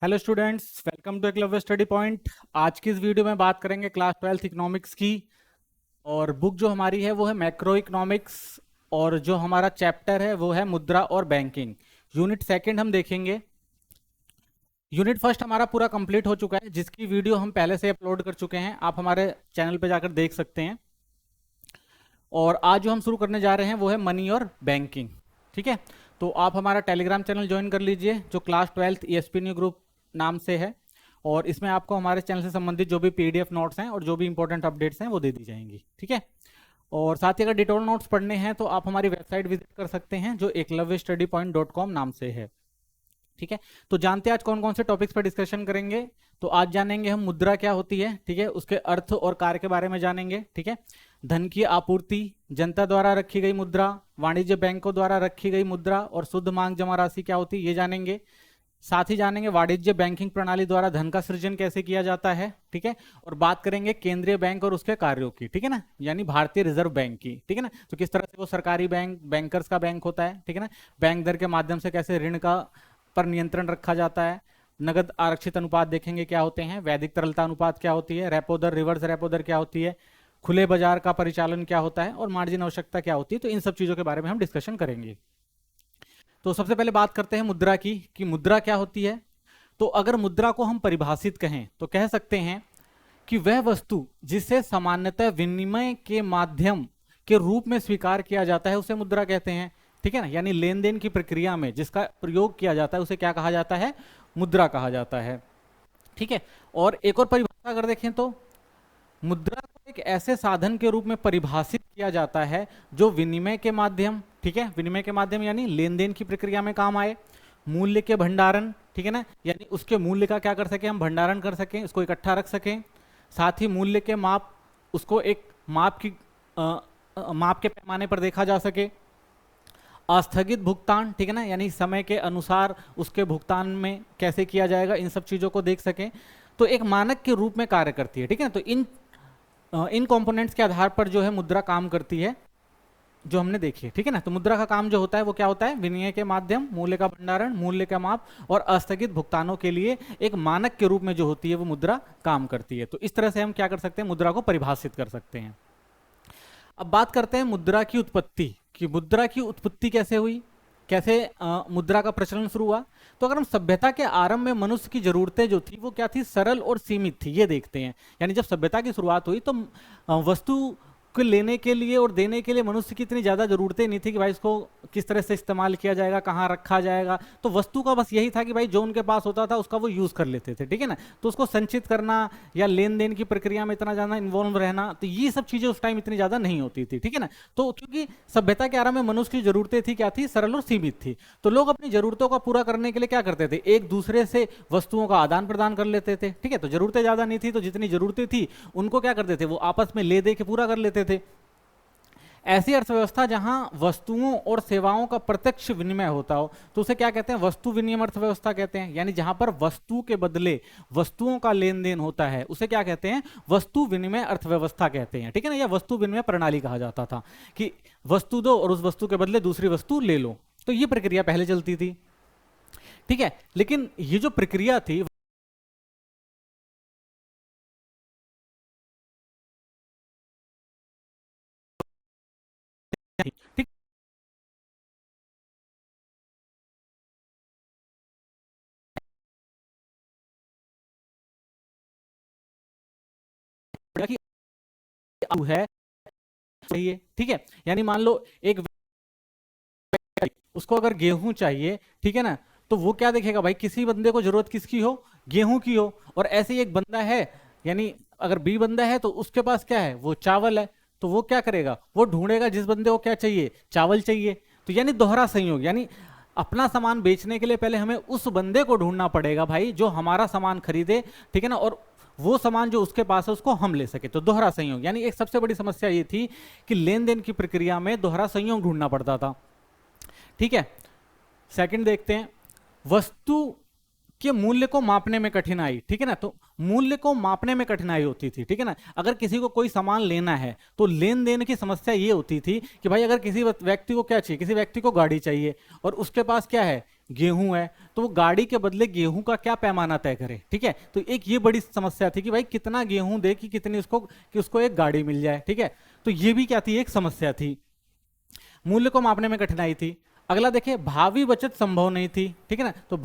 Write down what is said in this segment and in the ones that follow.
Hello students, welcome to Eklavya study point. आज की इस वीडियो में बात करेंगे क्लास 12th इकोनॉमिक्स की। और बुक जो हमारी है वो है मैक्रो इकोनॉमिक्स। और जो हमारा चैप्टर है वो है मुद्रा और बैंकिंग। यूनिट सेकंड हम देखेंगे। यूनिट फर्स्ट हमारा पूरा कंप्लीट हो चुका है, जिसकी वीडियो हम पहले से अपलोड कर चुके हैं। आप हमारे चैनल पर जाकर देख सकते हैं। और आज जो हम शुरू करने जा रहे हैं वो है मनी और बैंकिंग। ठीक है, तो आप हमारा टेलीग्राम चैनल ज्वाइन कर लीजिए, जो class 12th ESP new group नाम से है। और इसमें आपको हमारे चैनल से संबंधित जो भी पीडीएफ नोट्स हैं और जो भी इंपॉर्टेंट अपडेट्स हैं वो दे दी जाएंगी। ठीक है, और साथ ही अगर डिटेल नोट्स पढ़ने हैं तो आप हमारी वेबसाइट विजिट कर सकते हैं, जो eklavyastudypoint.com नाम से है। ठीक है, तो जानते हैं आज कौन कौन से टॉपिक्स पर डिस्कशन करेंगे। तो आज जानेंगे हम मुद्रा क्या होती है, ठीक है, उसके अर्थ और कार्य के बारे में जानेंगे। ठीक है, धन की आपूर्ति, जनता द्वारा रखी गई मुद्रा, वाणिज्य बैंकों द्वारा रखी गई मुद्रा और शुद्ध मांग जमा राशि क्या होती है ये जानेंगे। साथ ही जानेंगे वाणिज्य बैंकिंग प्रणाली द्वारा धन का सृजन कैसे किया जाता है। ठीक है, और बात करेंगे केंद्रीय बैंक और उसके कार्यों की। ठीक है ना, यानी भारतीय रिजर्व बैंक की। ठीक है ना, तो किस तरह से वो सरकारी बैंक, बैंकर्स का बैंक होता है। ठीक है ना, बैंक दर के माध्यम से कैसे ऋण का पर नियंत्रण रखा जाता है। नगद आरक्षित अनुपात देखेंगे क्या होते हैं, वैदिक तरलता अनुपात क्या होती है, रेपो दर, रिवर्स रेपो दर क्या होती है, खुले बाजार का परिचालन क्या होता है और मार्जिन आवश्यकता क्या होती है। तो इन सब चीजों के बारे में हम डिस्कशन करेंगे। तो सबसे पहले बात करते हैं मुद्रा की, कि मुद्रा क्या होती है। तो अगर मुद्रा को हम परिभाषित कहें तो कह सकते हैं कि वह वस्तु जिसे सामान्यतः विनिमय के माध्यम के रूप में स्वीकार किया जाता है उसे मुद्रा कहते हैं। ठीक है ना, यानी लेन देन की प्रक्रिया में जिसका प्रयोग किया जाता है उसे क्या कहा जाता है, मुद्रा कहा जाता है। ठीक है, और एक और परिभाषा अगर देखें तो मुद्रा को एक ऐसे साधन के रूप में परिभाषित किया जाता है जो विनिमय के माध्यम, ठीक है, विनिमय के माध्यम यानी लेन देन की प्रक्रिया में काम आए। मूल्य के भंडारण, ठीक है ना, यानी उसके मूल्य का क्या कर सके हम, भंडारण कर सकें, उसको इकट्ठा रख सकें। साथ ही मूल्य के माप, उसको एक माप के पैमाने पर देखा जा सके। अस्थगित भुगतान, ठीक है ना, यानी समय के अनुसार उसके भुगतान में कैसे किया जाएगा, इन सब चीजों को देख सकें। तो एक मानक के रूप में कार्य करती है। ठीक है ना, तो इन कंपोनेंट्स के आधार पर जो है मुद्रा काम करती है, जो हमने देखी है। ठीक है ना, तो मुद्रा का काम जो होता है वो क्या होता है, विनिमय के माध्यम, मूल्य का भंडारण, मूल्य का माप और अस्थगित भुगतानों के लिए एक मानक के रूप में जो होती है वो मुद्रा काम करती है। तो इस तरह से हम क्या कर सकते हैं, मुद्रा को परिभाषित कर सकते हैं। अब बात करते हैं मुद्रा की उत्पत्ति, कि मुद्रा की उत्पत्ति कैसे हुई, कैसे मुद्रा का प्रचलन शुरू हुआ। तो अगर हम सभ्यता के आरंभ में मनुष्य की जरूरतें जो थी वो क्या थी, सरल और सीमित थी, ये देखते हैं। यानी जब सभ्यता की शुरुआत हुई तो वस्तु को लेने के लिए और देने के लिए मनुष्य की इतनी ज्यादा जरूरतें नहीं थी कि भाई इसको किस तरह से इस्तेमाल किया जाएगा, कहाँ रखा जाएगा। तो वस्तु का बस यही था कि भाई जो उनके पास होता था उसका वो यूज कर लेते थे। ठीक है ना, तो उसको संचित करना या लेन देन की प्रक्रिया में इतना ज्यादा इन्वॉल्व रहना, तो ये सब चीजें उस टाइम इतनी ज्यादा नहीं होती थी। ठीक है ना, तो क्योंकि सभ्यता के आरंभ में मनुष्य की जरूरतें थी क्या थी, सरल और सीमित थी। तो लोग अपनी जरूरतों का पूरा करने के लिए क्या करते थे, एक दूसरे से वस्तुओं का आदान प्रदान कर लेते थे। ठीक है, तो जरूरतें ज्यादा नहीं थी, तो जितनी जरूरतें थी उनको क्या करते थे, वो आपस में ले दे के पूरा कर लेते थे। ऐसी अर्थव्यवस्था जहां वस्तुओं और सेवाओं का प्रत्यक्ष विनिमय होता हो तो उसे क्या कहते हैं, वस्तु विनिमय अर्थव्यवस्था कहते हैं। यानी जहां पर वस्तु के बदले वस्तुओं का लेन देन होता है उसे क्या कहते हैं, वस्तु विनिमय अर्थव्यवस्था कहते हैं। ठीक है ना, या वस्तु विनिमय प्रणाली कहा जाता था, कि वस्तु दो और उस वस्तु के बदले दूसरी वस्तु ले लो। तो ये प्रक्रिया पहले चलती थी। ठीक है, लेकिन ये जो प्रक्रिया थी, ठीक, है सही है। ठीक है, यानी मान लो एक उसको अगर गेहूं चाहिए, ठीक है ना, तो वो क्या देखेगा भाई, किसी बंदे को जरूरत किसकी हो, गेहूं की हो। और ऐसे ही एक बंदा है, यानी अगर बी बंदा है तो उसके पास क्या है, वो चावल है। तो वो क्या करेगा, वो ढूंढेगा जिस बंदे को क्या चाहिए, चावल चाहिए। तो यानी दोहरा संयोग, यानी अपना सामान बेचने के लिए पहले हमें उस बंदे को ढूंढना पड़ेगा भाई जो हमारा सामान खरीदे। ठीक है ना, और वो सामान जो उसके पास है उसको हम ले सके। तो दोहरा संयोग, यानी एक सबसे बड़ी समस्या ये थी कि लेन देन की प्रक्रिया में दोहरा संयोग ढूंढना पड़ता था। ठीक है, सेकंड देखते हैं, वस्तु के मूल्य को मापने में कठिनाई। ठीक है ना, तो मूल्य को मापने में कठिनाई होती थी। ठीक है ना, अगर किसी को कोई सामान लेना है तो लेन देन की समस्या ये होती थी कि भाई अगर किसी व्यक्ति को क्या चाहिए, किसी व्यक्ति को गाड़ी चाहिए और उसके पास क्या है, गेहूं है, तो वो गाड़ी के बदले गेहूं का क्या पैमाना तय करे। ठीक है, तो एक ये बड़ी समस्या थी कि भाई कितना गेहूं दे कि कितनी उसको कि उसको एक गाड़ी मिल जाए। ठीक है, तो ये भी क्या थी, एक समस्या थी। मूल्य को मापने में कठिनाई थी। अगला देखिए, भावी बचत संभव नहीं थी। ठीक है ना, तो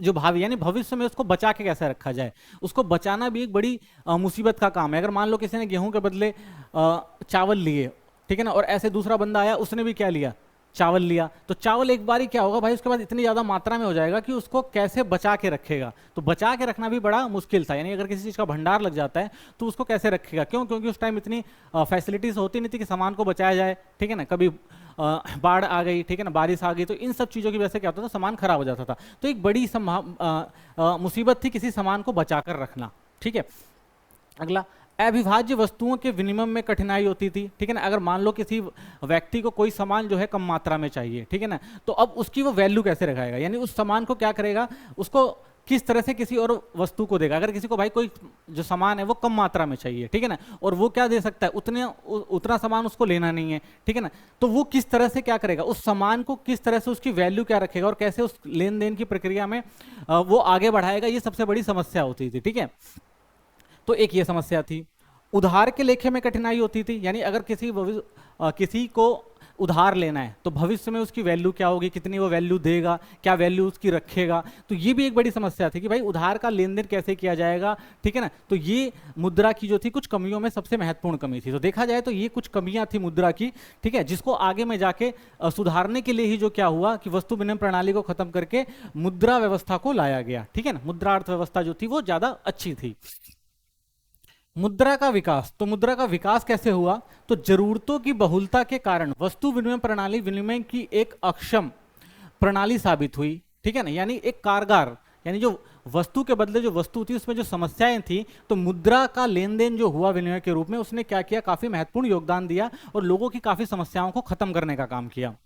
जो भावी यानी भविष्य में उसको बचा के कैसे रखा जाए, उसको बचाना भी एक बड़ी मुसीबत का काम है। अगर मान लो किसी ने गेहूं के बदले चावल लिए, ठीक है ना, और ऐसे दूसरा बंदा आया, उसने भी क्या लिया, चावल लिया, तो चावल एक बार ही क्या होगा भाई, उसके बाद इतनी ज्यादा मात्रा में हो जाएगा कि उसको कैसे बचा के रखेगा। तो बचा के रखना भी बड़ा मुश्किल था, यानी अगर किसी चीज का भंडार लग जाता है तो उसको कैसे रखेगा। क्यों, क्योंकि उस टाइम इतनी फैसिलिटीज होती नहीं थी कि सामान को बचाया जाए। ठीक है ना, कभी बाढ़ आ गई, ठीक है ना, बारिश आ गई, तो इन सब चीज़ों की वजह से क्या होता था, सामान खराब हो जाता था। तो एक बड़ी मुसीबत थी किसी सामान को बचाकर रखना। ठीक है, अगला, अविभाज्य वस्तुओं के विनिमय में कठिनाई होती थी। ठीक है ना, अगर मान लो किसी व्यक्ति को कोई सामान जो है कम मात्रा में चाहिए, ठीक है ना, तो अब उसकी वो वैल्यू कैसे रखाएगा, यानी उस सामान को क्या करेगा, उसको किस तरह से किसी और वस्तु को देगा। अगर किसी को भाई कोई जो सामान है वो कम मात्रा में चाहिए, ठीक है ना, और वो क्या दे सकता है, उतना सामान उसको लेना नहीं है। ठीक है ना, तो वो किस तरह से क्या करेगा, उस सामान को किस तरह से उसकी वैल्यू क्या रखेगा और कैसे उस लेन देन की प्रक्रिया में वो आगे बढ़ाएगा, ये सबसे बड़ी समस्या होती थी। ठीक है, तो एक ये समस्या थी। उधार के लेखे में कठिनाई होती थी, यानी अगर किसी को उधार लेना है तो भविष्य में उसकी वैल्यू क्या होगी, कितनी वो वैल्यू देगा, क्या वैल्यू उसकी रखेगा, तो ये भी एक बड़ी समस्या थी कि भाई उधार का लेन देन कैसे किया जाएगा। ठीक है ना, तो ये मुद्रा की जो थी कुछ कमियों में सबसे महत्वपूर्ण कमी थी। तो देखा जाए तो ये कुछ कमियां थी मुद्रा की। ठीक है, जिसको आगे में जाके सुधारने के लिए ही जो क्या हुआ कि वस्तु विनिमय प्रणाली को खत्म करके मुद्रा व्यवस्था को लाया गया। ठीक है ना, मुद्रा अर्थव्यवस्था जो थी वो ज्यादा अच्छी थी। मुद्रा का विकास, तो मुद्रा का विकास कैसे हुआ, तो जरूरतों की बहुलता के कारण वस्तु विनिमय प्रणाली विनिमय की एक अक्षम प्रणाली साबित हुई। ठीक है ना, यानी एक कारगर, यानी जो वस्तु के बदले जो वस्तु थी उसमें जो समस्याएं थी, तो मुद्रा का लेन देन जो हुआ विनिमय के रूप में, उसने क्या किया, काफी महत्वपूर्ण योगदान दिया और लोगों की काफी समस्याओं को खत्म करने का काम किया।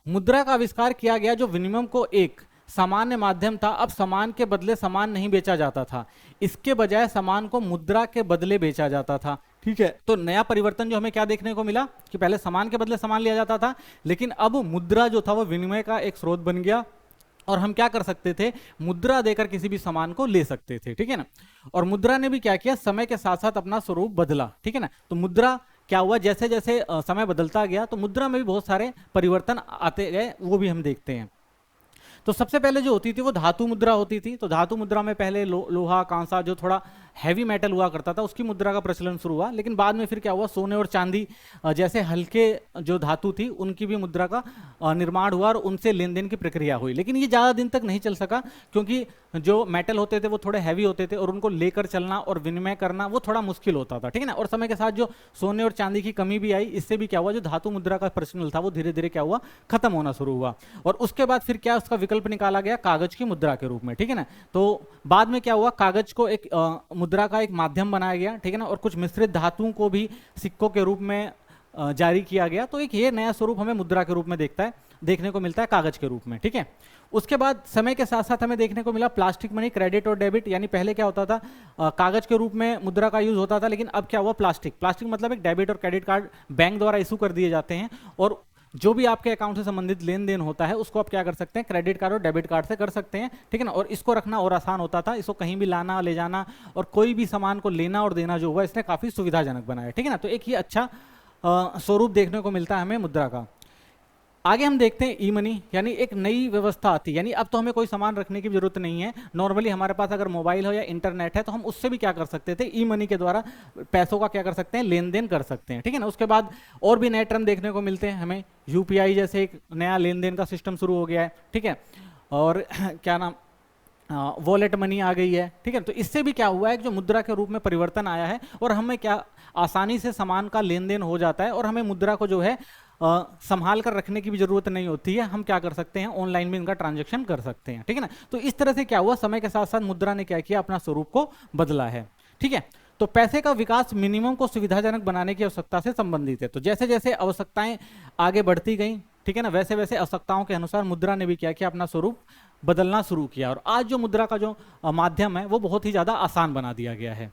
मुद्रा का आविष्कार किया गया जो विनिमय को एक सामान्य माध्यम था। अब सामान के बदले सामान नहीं बेचा जाता था, इसके बजाय सामान को मुद्रा के बदले बेचा जाता था। ठीक है, तो नया परिवर्तन जो हमें क्या देखने को मिला कि पहले सामान के बदले सामान लिया जाता था, लेकिन अब मुद्रा जो था वो विनिमय का एक स्रोत बन गया और हम क्या कर सकते थे, मुद्रा देकर किसी भी सामान को ले सकते थे। ठीक है ना, और मुद्रा ने भी क्या किया, समय के साथ साथ अपना स्वरूप बदला। ठीक है ना, तो मुद्रा क्या हुआ, जैसे जैसे समय बदलता गया तो मुद्रा में भी बहुत सारे परिवर्तन आते गए, वो भी हम देखते हैं। तो सबसे पहले जो होती थी वो धातु मुद्रा होती थी। तो धातु मुद्रा में पहले लोहा कांसा जो थोड़ा हैवी मेटल हुआ करता था उसकी मुद्रा का प्रचलन शुरू हुआ, लेकिन बाद में फिर क्या हुआ, सोने और चांदी जैसे हल्के जो धातु थी उनकी भी मुद्रा का निर्माण हुआ और उनसे लेन देन की प्रक्रिया हुई। लेकिन ये ज़्यादा दिन तक नहीं चल सका क्योंकि जो मेटल होते थे वो थोड़े हैवी होते थे और उनको लेकर चलना और विनिमय करना वो थोड़ा मुश्किल होता था। ठीक है ना, और समय के साथ जो सोने और चांदी की कमी भी आई, इससे भी क्या हुआ, जो धातु मुद्रा का प्रचलन था वो धीरे धीरे क्या हुआ, खत्म होना शुरू हुआ। और उसके बाद फिर क्या उसका विकल्प निकाला गया, कागज की मुद्रा के रूप में। ठीक है ना, तो बाद में क्या हुआ, कागज को एक मुद्रा का एक माध्यम बनाया गया। ठीक है ना, और कुछ मिश्रित धातुओं को भी सिक्कों के रूप में जारी किया गया। तो एक ये नया स्वरूप हमें मुद्रा के रूप में देखने को मिलता है कागज के रूप में। ठीक है, उसके बाद समय के साथ साथ हमें देखने को मिला प्लास्टिक मनी, क्रेडिट और डेबिट। यानी पहले क्या होता था, कागज के रूप में मुद्रा का यूज होता था, लेकिन अब क्या हुआ, प्लास्टिक मतलब एक डेबिट और क्रेडिट कार्ड बैंक द्वारा इशू कर दिए जाते हैं और जो भी आपके अकाउंट से संबंधित लेन देन होता है उसको आप क्या कर सकते हैं, क्रेडिट कार्ड और डेबिट कार्ड से कर सकते हैं। ठीक है ना, और इसको रखना और आसान होता था, इसको कहीं भी लाना ले जाना और कोई भी सामान को लेना और देना जो हुआ इसने काफी सुविधाजनक बनाया। ठीक है ना, तो एक ही अच्छा स्वरूप देखने को मिलता है हमें मुद्रा का। आगे हम देखते हैं ई मनी, यानी एक नई व्यवस्था आती है। यानी अब तो हमें कोई सामान रखने की जरूरत नहीं है, नॉर्मली हमारे पास अगर मोबाइल हो या इंटरनेट है तो हम उससे भी क्या कर सकते थे, ई मनी के द्वारा पैसों का क्या कर सकते हैं, लेन देन कर सकते हैं। ठीक है ना, उसके बाद और भी नए टर्म देखने को मिलते हैं हमें, यूपीआई जैसे एक नया लेन देन का सिस्टम शुरू हो गया है। ठीक है, और क्या नाम, वॉलेट मनी आ गई है। ठीक है, तो इससे भी क्या हुआ है, जो मुद्रा के रूप में परिवर्तन आया है और हमें क्या आसानी से सामान का लेन देन हो जाता है और हमें मुद्रा को जो है संभाल कर रखने की भी जरूरत नहीं होती है, हम क्या कर सकते हैं, ऑनलाइन भी इनका ट्रांजैक्शन कर सकते हैं। ठीक है ना, तो इस तरह से क्या हुआ, समय के साथ साथ मुद्रा ने क्या किया, अपना स्वरूप को बदला है। ठीक है, तो पैसे का विकास मिनिमम को सुविधाजनक बनाने की आवश्यकता से संबंधित है। तो जैसे जैसे आवश्यकताएं आगे बढ़ती गई, ठीक है ना, वैसे वैसे आवश्यकताओं के अनुसार मुद्रा ने भी क्या किया, अपना स्वरूप बदलना शुरू किया और आज जो मुद्रा का जो माध्यम है वो बहुत ही ज्यादा आसान बना दिया गया है।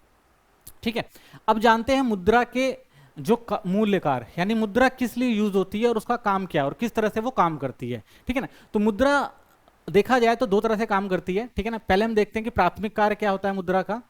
ठीक है, अब जानते हैं मुद्रा के मूल्यकार यानी मुद्रा किस लिए यूज होती है और उसका काम क्या है और किस तरह से वो काम करती है, ठीक है ना। तो मुद्रा देखा जाए तो दो तरह से काम करती है, ठीक है ना। पहले हम देखते हैं कि प्राथमिक कार्य क्या होता है मुद्रा का।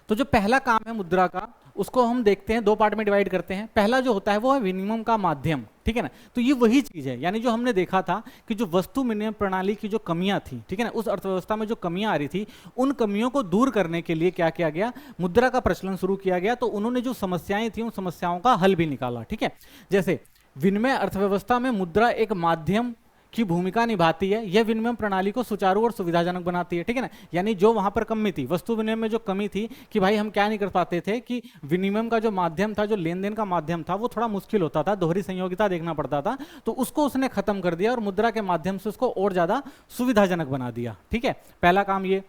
तो जो पहला काम है मुद्रा का, उसको हम देखते हैं, दो पार्ट में डिवाइड करते हैं। पहला जो होता है वो है विनिमय का माध्यम, ठीक है ना। तो ये वही चीज है, यानी जो हमने देखा था कि जो वस्तु विनिमय प्रणाली की जो कमियां थी, ठीक है ना, उस अर्थव्यवस्था में जो कमियां आ रही थी, उन कमियों को दूर करने के लिए क्या किया गया, मुद्रा का प्रचलन शुरू किया गया। तो उन्होंने जो समस्याएं थी उन समस्याओं का हल भी निकाला, ठीक है। जैसे विनिमय अर्थव्यवस्था में मुद्रा एक माध्यम की भूमिका निभाती है। यह विनिमय प्रणाली को सुचारू और सुविधाजनक बनाती है, ठीक है ना। यानी जो वहां पर कमी थी, वस्तु विनिमय में जो कमी थी कि भाई हम क्या नहीं कर पाते थे कि विनिमय का जो माध्यम था, जो लेन देन का माध्यम था, वो थोड़ा मुश्किल होता था, दोहरी संयोगिता देखना पड़ता था। तो उसको उसने खत्म कर दिया और मुद्रा के माध्यम से उसको और ज्यादा सुविधाजनक बना दिया, ठीक है। पहला काम ये,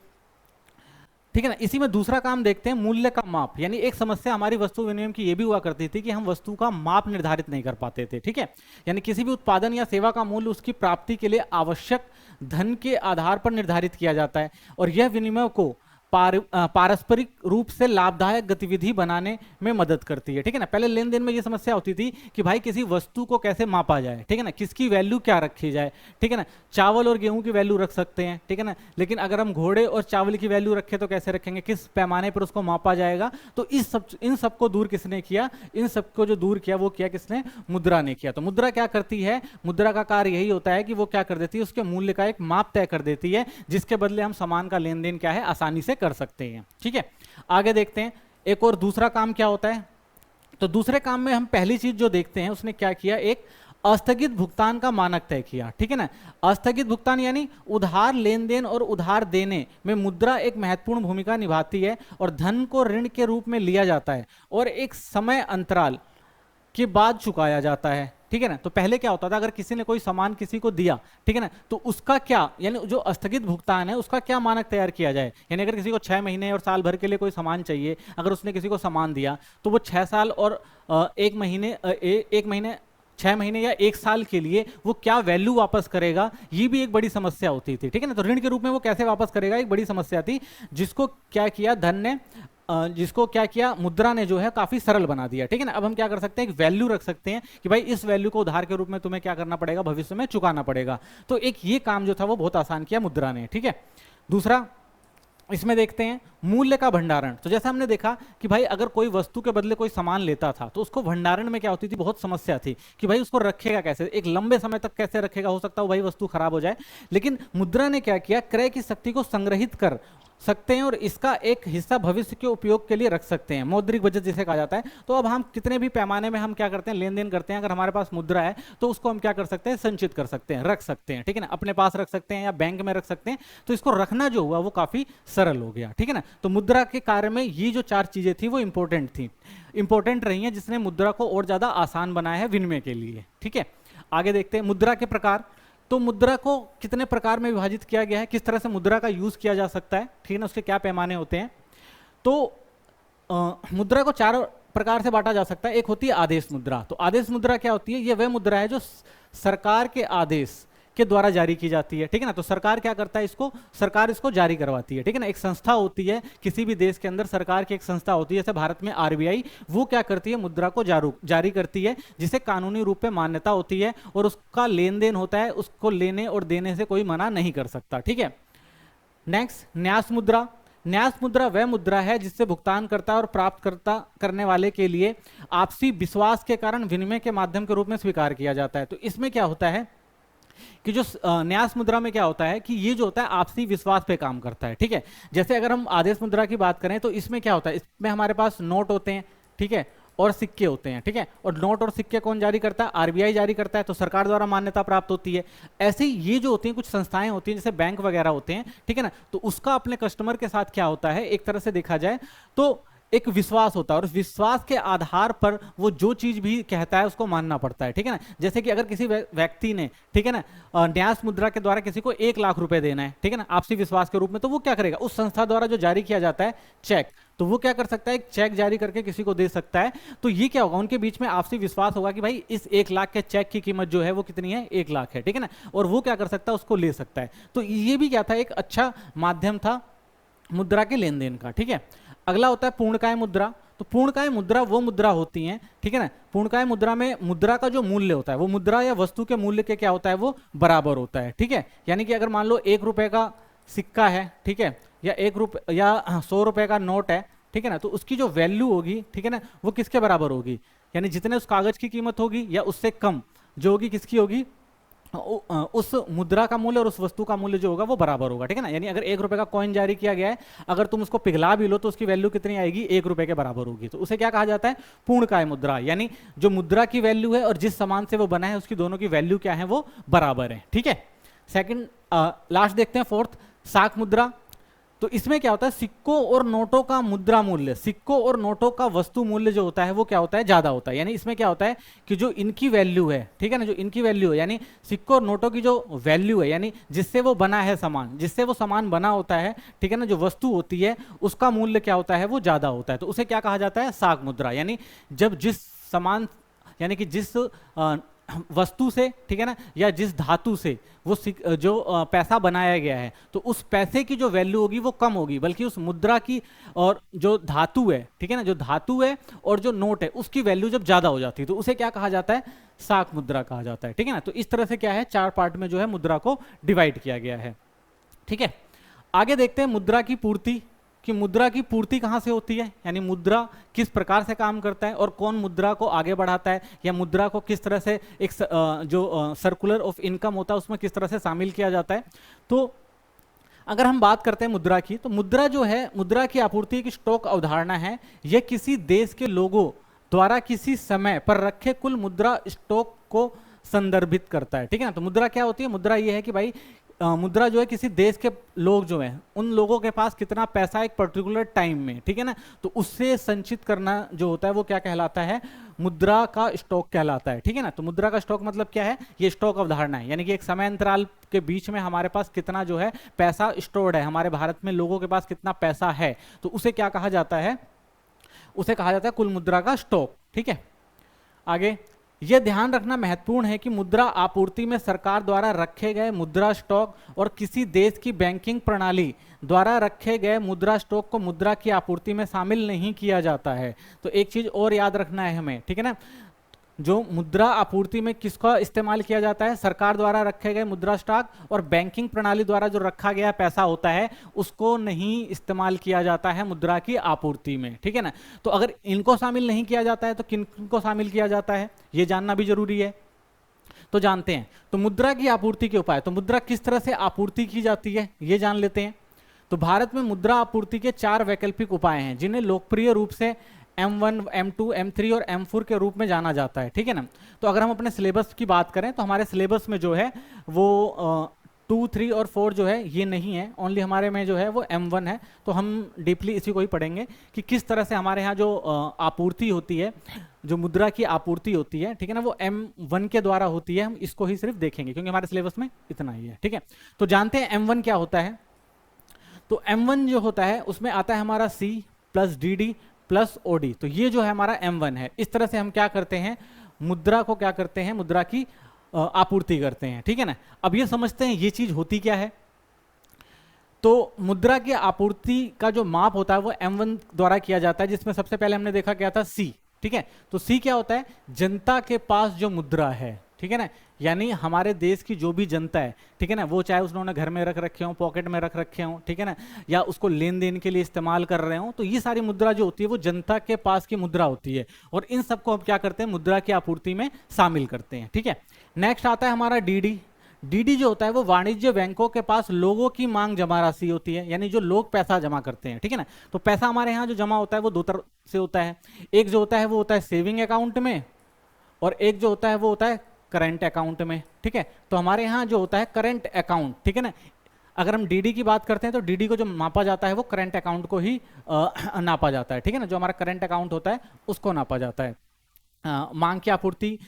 ठीक है ना। इसी में दूसरा काम देखते हैं, मूल्य का माप। यानी एक समस्या हमारी वस्तु विनिमय की ये भी हुआ करती थी कि हम वस्तु का माप निर्धारित नहीं कर पाते थे, ठीक है। यानी किसी भी उत्पादन या सेवा का मूल्य उसकी प्राप्ति के लिए आवश्यक धन के आधार पर निर्धारित किया जाता है और यह विनिमय को पारस्परिक रूप से लाभदायक गतिविधि बनाने में मदद करती है, ठीक है ना। पहले लेन देन में ये समस्या होती थी कि भाई किसी वस्तु को कैसे मापा जाए, ठीक है ना, किसकी वैल्यू क्या रखी जाए, ठीक है ना। चावल और गेहूं की वैल्यू रख सकते हैं, ठीक है ना, लेकिन अगर हम घोड़े और चावल की वैल्यू रखें तो कैसे रखेंगे, किस पैमाने पर उसको मापा जाएगा। तो इन सबको दूर किसने किया, इन सबको जो दूर किया वो किया किसने, मुद्रा ने किया। तो मुद्रा क्या करती है, मुद्रा का कार्य यही होता है कि वो क्या कर देती है, उसके मूल्य का एक माप तय कर देती है, जिसके बदले हम सामान का लेन देन क्या है, आसानी से कर सकते हैं, ठीक है। आगे देखते हैं एक और दूसरा काम क्या होता है। तो दूसरे काम में हम पहली चीज जो देखते हैं, उसने क्या किया, एक अस्थगित भुगतान का मानक तय किया, ठीक है ना। अस्थगित भुगतान यानी उधार लेन देन और उधार देने में मुद्रा एक महत्वपूर्ण भूमिका निभाती है और धन को ऋण के रूप में लिया जाता है और एक समय अंतराल के बाद चुकाया जाता है, ठीक है ना। तो पहले क्या होता था, अगर किसी ने कोई सामान किसी को दिया, ठीक है ना, तो उसका क्या, यानी जो स्थगित भुगतान है उसका क्या मानक तैयार किया जाए। यानी अगर किसी को 6 महीने और साल भर के लिए कोई सामान चाहिए, अगर उसने किसी को सामान दिया तो वो 6 साल और 1 महीने 6 महीने या 1 साल के लिए वो क्या वैल्यू वापस करेगा, ये भी एक बड़ी समस्या होती थी, ठीक है ना। तो ऋण के रूप में वो कैसे वापस करेगा, एक बड़ी समस्या थी, जिसको क्या किया धन ने, जिसको क्या किया, मुद्रा ने जो है काफी सरल बना दिया, ठीक है ना। अब हम क्या कर सकते हैं, एक वैल्यू रख सकते हैं कि भाई इस वैल्यू को उधार के रूप में तुम्हें क्या करना पड़ेगा, भविष्य में चुकाना पड़ेगा। तो एक ये काम जो था वो बहुत आसान किया मुद्रा ने, ठीक है। दूसरा इसमें देखते हैं मूल्य का भंडारण। तो जैसा हमने देखा कि भाई अगर कोई वस्तु के बदले कोई सामान लेता था तो उसको भंडारण में क्या होती थी, बहुत समस्या थी कि भाई उसको रखेगा कैसे, एक लंबे समय तक कैसे रखेगा, हो सकता है भाई वस्तु खराब हो जाए। लेकिन मुद्रा ने क्या किया, क्रय की शक्ति को संग्रहित कर सकते हैं और इसका एक हिस्सा भविष्य के उपयोग के लिए रख सकते हैं, मौद्रिक बचत जिसे कहा जाता है। तो अब हम कितने भी पैमाने में हम क्या करते हैं, लेन देन करते हैं, अगर हमारे पास मुद्रा है तो उसको हम क्या कर सकते हैं, संचित कर सकते हैं, रख सकते हैं, ठीक है ना, अपने पास रख सकते हैं या बैंक में रख सकते हैं। तो इसको रखना जो हुआ वो काफी सरल हो गया, ठीक है ना। तो मुद्रा के कार्य में ये जो 4 चीजें थी वो इंपॉर्टेंट रही हैं, जिसने मुद्रा को और ज्यादा आसान बनाया है विनिमय के लिए, ठीक है। आगे देखते हैं मुद्रा के प्रकार। तो मुद्रा को कितने प्रकार में विभाजित किया गया है, किस तरह से मुद्रा का यूज किया जा सकता है, ठीक है ना, उसके क्या पैमाने होते हैं। तो मुद्रा को 4 प्रकार से बांटा जा सकता है। एक होती है आदेश मुद्रा। तो आदेश मुद्रा क्या होती है, ये वह मुद्रा है जो सरकार के आदेश के द्वारा जारी की जाती है, ठीक है ना। तो सरकार क्या करता है, सरकार इसको जारी करवाती है, ठीक है ना। एक संस्था होती है किसी भी देश के अंदर, सरकार की एक संस्था होती है, जैसे भारत में आरबीआई, वो क्या करती है, मुद्रा को जारी करती है, जिसे कानूनी रूप में मान्यता होती है और उसका लेन देन होता है, उसको लेने और देने से कोई मना नहीं कर सकता, ठीक है। नेक्स्ट न्यास मुद्रा। न्यास मुद्रा वह मुद्रा है जिससे भुगतानकर्ता और प्राप्तकर्ता करने वाले के लिए आपसी विश्वास के कारण विनिमय के माध्यम के रूप में स्वीकार किया जाता है। तो इसमें क्या होता है कि जो न्यास मुद्रा में क्या होता है कि ये जो होता है आपसी विश्वास पे काम करता है, ठीक है। जैसे अगर हम आदेश मुद्रा की बात करें तो इसमें क्या होता है, इसमें हमारे पास नोट होते हैं, ठीक है, और सिक्के होते हैं, ठीक है। और नोट और सिक्के कौन जारी करता है, आरबीआई जारी करता है, तो सरकार द्वारा मान्यता प्राप्त होती है। ऐसे ही ये जो होती हैं कुछ संस्थाएं होती हैं, जैसे बैंक वगैरह होते हैं, ठीक है ना। तो उसका अपने कस्टमर के साथ क्या होता है, एक तरह से देखा जाए तो एक विश्वास होता है और उस विश्वास के आधार पर वो जो चीज भी कहता है उसको मानना पड़ता है, ठीक है ना। जैसे कि अगर किसी व्यक्ति ने, ठीक है ना, न्यास मुद्रा के द्वारा किसी को 1 लाख रुपए देना है, ठीक है ना, आपसी विश्वास के रूप में, तो वो क्या करेगा, उस संस्था द्वारा जो जारी किया जाता है चेक, तो वो क्या कर सकता है, एक चेक जारी करके किसी को दे सकता है। तो ये क्या होगा, उनके बीच में आपसी विश्वास होगा कि भाई इस 1 लाख के चेक की कीमत जो है वो कितनी है, 1 लाख है, ठीक है ना। और वो क्या कर सकता है, उसको ले सकता है। तो ये भी क्या था, एक अच्छा माध्यम था मुद्रा के लेन देन का, ठीक है। अगला होता है पूर्णकाय मुद्रा। तो पूर्णकाय मुद्रा वो मुद्रा होती हैं, ठीक है ना, पूर्णकाय मुद्रा में मुद्रा का जो मूल्य होता है वो मुद्रा या वस्तु के मूल्य के क्या होता है, वो बराबर होता है, ठीक है। यानी कि अगर मान लो 1 रुपए का सिक्का है, ठीक है, या 1 रुपये या 100 रुपए का नोट है, ठीक है ना, तो उसकी जो वैल्यू होगी, ठीक है ना, वो किसके बराबर होगी, यानी जितने उस कागज की कीमत होगी या उससे कम जो होगी किसकी होगी, उस मुद्रा का मूल्य और उस वस्तु का मूल्य जो होगा वो बराबर होगा, ठीक है ना। यानी अगर 1 रुपए का कॉइन जारी किया गया है, अगर तुम उसको पिघला भी लो तो उसकी वैल्यू कितनी आएगी, 1 रुपए के बराबर होगी। तो उसे क्या कहा जाता है, पूर्णकाय मुद्रा, यानी जो मुद्रा की वैल्यू है और जिस सामान से वो बना है उसकी दोनों की वैल्यू क्या है, वो बराबर है, ठीक है। सेकंड लास्ट देखते हैं, फोर्थ, साख मुद्रा। तो इसमें क्या होता है, सिक्कों और नोटों का मुद्रा मूल्य, सिक्कों और नोटों का वस्तु मूल्य जो होता है वो क्या होता है, ज्यादा होता है। यानी इसमें क्या होता है कि जो इनकी वैल्यू है, ठीक है ना, जो इनकी वैल्यू है, यानी सिक्कों और नोटों की जो वैल्यू है, यानी जिससे वो बना है सामान, जिससे वो सामान बना होता है, ठीक है ना, जो वस्तु होती है उसका मूल्य क्या होता है, वो ज्यादा होता है। तो उसे क्या कहा जाता है, साख मुद्रा। यानी जब जिस सामान, यानी कि जिस वस्तु से, ठीक है ना, या जिस धातु से वो जो पैसा बनाया गया है, तो उस पैसे की जो वैल्यू होगी वो कम होगी, बल्कि उस मुद्रा की और जो धातु है, ठीक है ना, जो धातु है और जो नोट है उसकी वैल्यू जब ज्यादा हो जाती है तो उसे क्या कहा जाता है, साख मुद्रा कहा जाता है, ठीक है ना। तो इस तरह से क्या है, 4 पार्ट में जो है मुद्रा को डिवाइड किया गया है, ठीक है। आगे देखते हैं मुद्रा की पूर्ति, कि मुद्रा की पूर्ति कहाँ से होती है, यानी मुद्रा किस प्रकार से काम करता है और कौन मुद्रा को आगे बढ़ाता है, या मुद्रा को किस तरह से एक जो सर्कुलर ऑफ इनकम होता है उसमें किस तरह से शामिल किया जाता है। तो अगर हम बात करते हैं मुद्रा की, तो मुद्रा जो है, मुद्रा की आपूर्ति एक स्टॉक अवधारणा है। यह किसी देश के लोगों द्वारा किसी समय पर रखे कुल मुद्रा स्टॉक को संदर्भित करता है, ठीक है ना। तो मुद्रा क्या होती है, मुद्रा ये है कि भाई मुद्रा जो है किसी देश के लोग जो हैं उन लोगों के पास कितना पैसा एक पर्टिकुलर टाइम में, ठीक है ना, तो उससे संचित करना जो होता है वो क्या कहलाता है, मुद्रा का स्टॉक कहलाता है, ठीक है ना। तो मुद्रा का स्टॉक मतलब क्या है, ये स्टॉक अवधारणा है, यानी कि एक समय अंतराल के बीच में हमारे पास कितना जो है पैसा स्टोर्ड है, हमारे भारत में लोगों के पास कितना पैसा है, तो उसे क्या कहा जाता है, उसे कहा जाता है कुल मुद्रा का स्टॉक, ठीक है। आगे यह ध्यान रखना महत्वपूर्ण है कि मुद्रा आपूर्ति में सरकार द्वारा रखे गए मुद्रा स्टॉक और किसी देश की बैंकिंग प्रणाली द्वारा रखे गए मुद्रा स्टॉक को मुद्रा की आपूर्ति में शामिल नहीं किया जाता है। तो एक चीज और याद रखना है हमें, ठीक है ना, जो मुद्रा आपूर्ति में किसका इस्तेमाल किया जाता है, सरकार द्वारा रखे गए मुद्रा स्टॉक और बैंकिंग प्रणाली द्वारा जो रखा गया पैसा होता है उसको नहीं इस्तेमाल किया जाता है मुद्रा की आपूर्ति में, ठीक है ना। तो अगर इनको शामिल नहीं किया जाता है तो किन को शामिल किया जाता है, ये जानना भी जरूरी है। तो जानते हैं, तो मुद्रा की आपूर्ति के उपाय, तो मुद्रा किस तरह से आपूर्ति की जाती है ये जान लेते हैं। तो भारत में मुद्रा आपूर्ति के 4 वैकल्पिक उपाय हैं जिन्हें लोकप्रिय रूप से M1, M2, M3 और M4 के रूप में जाना जाता है, ठीक है ना। तो अगर हम अपने सिलेबस की बात करें तो हमारे सिलेबस में जो है वो 2, 3 और 4 जो है ये नहीं है, ओनली हमारे में जो है वो M1 है। तो हम डीपली इसी को ही पढ़ेंगे कि किस तरह से हमारे यहाँ जो आपूर्ति होती है, जो मुद्रा की आपूर्ति होती है, ठीक है ना, वो M1 के द्वारा होती है। हम इसको ही सिर्फ देखेंगे क्योंकि हमारे सिलेबस में इतना ही है, ठीक है। तो जानते हैं M1 क्या होता है। तो M1 जो होता है उसमें आता है हमारा C plus DD plus OD। तो ये जो है हमारा M1 है। इस तरह से हम क्या करते हैं, मुद्रा को क्या करते हैं, मुद्रा की आपूर्ति करते हैं, ठीक है ना। अब ये समझते हैं ये चीज होती क्या है। तो मुद्रा की आपूर्ति का जो माप होता है वो M1 द्वारा किया जाता है, जिसमें सबसे पहले हमने देखा क्या था, C, ठीक है। तो C क्या होता है, जनता के पास जो मुद्रा है, ठीक है ना, यानी हमारे देश की जो भी जनता है, ठीक है ना, वो चाहे उन्होंने घर में रख रखे हो, पॉकेट में रख रखे हो, ठीक है ना, या उसको लेन देन के लिए इस्तेमाल कर रहे हो, तो ये सारी मुद्रा जो होती है वो जनता के पास की मुद्रा होती है और इन सबको हम क्या करते हैं, मुद्रा की आपूर्ति में शामिल करते हैं, ठीक है। नेक्स्ट आता है हमारा DD। DD जो होता है वो वाणिज्य बैंकों के पास लोगों की मांग जमा राशि होती है, यानी जो लोग पैसा जमा करते हैं, ठीक है ना। तो पैसा हमारे यहाँ जो जमा होता है वो 2 तरह से होता है। एक जो होता है वो होता है सेविंग अकाउंट में और एक जो होता है वो होता है करंट अकाउंट में, ठीक है। तो हमारे यहाँ जो होता है करंट अकाउंट, ठीक है ना, अगर हम DD की बात करते हैं तो DD को जो मापा जाता है वो करंट अकाउंट को ही नापा जाता है, ठीक है ना। जो हमारा करंट अकाउंट होता है उसको नापा जाता है। मांग की आपूर्ति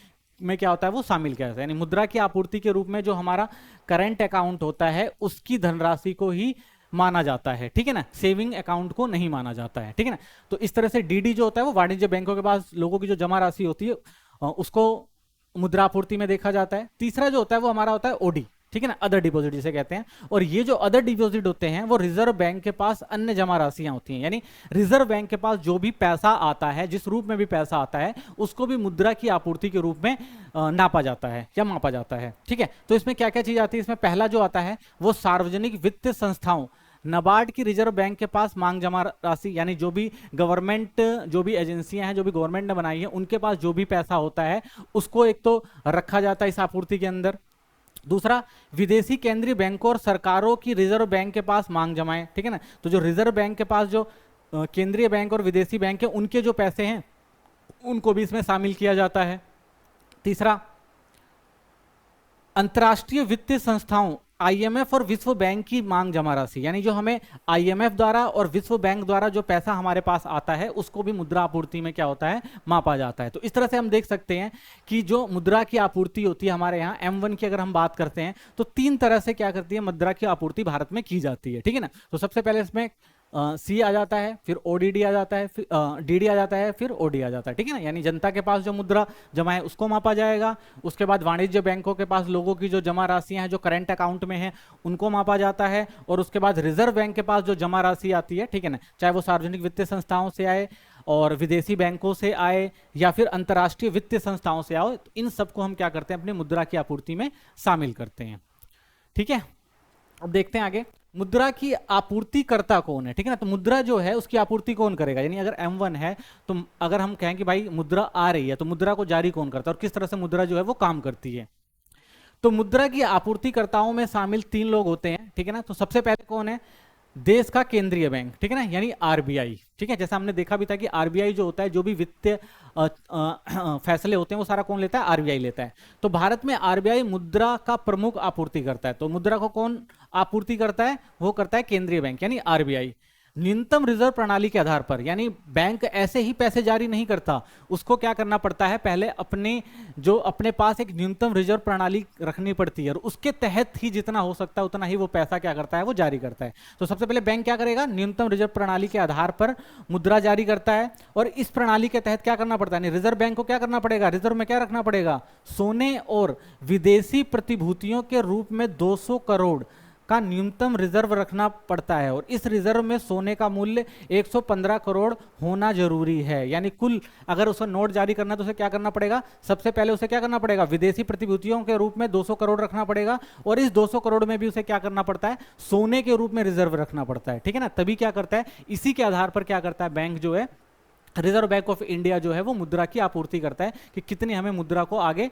में क्या होता है वो शामिल किया जाता है, यानी मुद्रा की आपूर्ति के रूप में जो हमारा करंट अकाउंट होता है उसकी धनराशि को ही माना जाता है, ठीक है ना, सेविंग अकाउंट को नहीं माना जाता है, ठीक है ना। तो इस तरह से DD जो होता है वो वाणिज्य बैंकों के पास लोगों की जो जमा राशि होती है उसको मुद्रा आपूर्ति में देखा जाता है। तीसरा जो होता है वो हमारा होता है OD, ठीक है ना, अदर डिपॉजिट जिसे कहते हैं। और ये जो अदर डिपॉजिट होते हैं वो रिजर्व बैंक के पास अन्य जमा राशियां होती हैं, यानी रिजर्व बैंक के पास जो भी पैसा आता है, जिस रूप में भी पैसा आता है, उसको भी मुद्रा की आपूर्ति के रूप में नापा जाता है या मापा जाता है। ठीक है, तो इसमें क्या क्या चीज आती है, इसमें पहला जो आता है वो सार्वजनिक वित्त संस्थाओं, नाबार्ड की रिजर्व बैंक के पास मांग जमा राशि, यानी जो भी गवर्नमेंट, जो भी एजेंसियां हैं, जो भी गवर्नमेंट ने बनाई है, उनके पास जो भी पैसा होता है उसको एक तो रखा जाता है इस आपूर्ति के अंदर। दूसरा, विदेशी केंद्रीय बैंकों और सरकारों की रिजर्व बैंक के पास मांग जमाएं। ठीक है ना, तो जो रिजर्व बैंक के पास जो केंद्रीय बैंक और विदेशी बैंक है, उनके जो पैसे हैं उनको भी इसमें शामिल किया जाता है। तीसरा, अंतर्राष्ट्रीय वित्तीय संस्थाओं आईएमएफ और विश्व बैंक की मांग जमा राशि, यानी जो हमें आईएमएफ द्वारा और विश्व बैंक द्वारा जो पैसा हमारे पास आता है उसको भी मुद्रा आपूर्ति में क्या होता है, मापा जाता है। तो इस तरह से हम देख सकते हैं कि जो मुद्रा की आपूर्ति होती है हमारे यहाँ M1 की अगर हम बात करते हैं तो 3 तरह से क्या करती है मुद्रा की आपूर्ति भारत में की जाती है। ठीक है ना, तो सबसे पहले इसमें सी आ जाता है, फिर ओडीडी आ जाता है, फिर डीडी आ जाता है, फिर ओडी आ जाता है। ठीक है ना, यानी जनता के पास जो मुद्रा जमा है उसको मापा जाएगा। उसके बाद वाणिज्य बैंकों के पास लोगों की जो जमा राशियां हैं जो करंट अकाउंट में है उनको मापा जाता है। और उसके बाद रिजर्व बैंक के पास जो जमा राशि आती है, ठीक है ना, चाहे वो सार्वजनिक वित्तीय संस्थाओं से आए और विदेशी बैंकों से आए या फिर अंतर्राष्ट्रीय वित्तीय संस्थाओं से आए, इन सबको हम क्या करते हैं अपनी मुद्रा की आपूर्ति में शामिल करते हैं। ठीक है, अब देखते हैं आगे मुद्रा की आपूर्तिकर्ता कौन है। ठीक है ना, तो मुद्रा जो है उसकी आपूर्ति कौन करेगा, यानी अगर M1 है तो अगर हम कहें कि भाई मुद्रा आ रही है तो मुद्रा को जारी कौन करता है और किस तरह से मुद्रा जो है वो काम करती है। तो मुद्रा की आपूर्तिकर्ताओं में शामिल 3 लोग होते हैं। ठीक है ना, तो सबसे पहले कौन है, देश का केंद्रीय बैंक। ठीक है ना, यानी आरबीआई। ठीक है, जैसा हमने देखा भी था कि आरबीआई जो होता है, जो भी वित्तीय फैसले होते हैं वो सारा कौन लेता है, आरबीआई लेता है। तो भारत में आरबीआई मुद्रा का प्रमुख आपूर्ति करता है। तो मुद्रा को कौन आपूर्ति करता है, वो करता है केंद्रीय बैंक यानी आरबीआई। न्यूनतम रिजर्व प्रणाली के आधार पर, यानी बैंक ऐसे ही पैसे जारी नहीं करता, उसको क्या करना पड़ता है, पहले अपने पास एक न्यूनतम रिजर्व प्रणाली रखनी पड़ती है और उसके तहत ही जितना हो सकता है उतना ही वो पैसा क्या करता है, वो जारी करता है। तो सबसे पहले बैंक क्या करेगा, न्यूनतम रिजर्व प्रणाली के आधार पर मुद्रा जारी करता है। और इस प्रणाली के तहत क्या करना पड़ता है, रिजर्व बैंक को क्या करना पड़ेगा, रिजर्व में क्या रखना पड़ेगा, सोने और विदेशी प्रतिभूतियों के रूप में 200 करोड़ का न्यूनतम रिजर्व रखना पड़ता है। और इस रिजर्व में सोने का मूल्य 115 करोड़ होना जरूरी है। यानी कुल अगर उसे नोट जारी करना तो उसे क्या करना पड़ेगा, सबसे पहले उसे क्या करना पड़ेगा, विदेशी प्रतिभूतियों के रूप में 200 करोड़ रखना पड़ेगा। और इस 200 करोड़ में भी उसे क्या करना पड़ता है, सोने के रूप में रिजर्व रखना पड़ता है। ठीक है ना, तभी क्या करता है, इसी के आधार पर क्या करता है बैंक जो है, रिजर्व बैंक ऑफ इंडिया जो है वो मुद्रा की आपूर्ति करता है कि कितनी हमें मुद्रा को आगे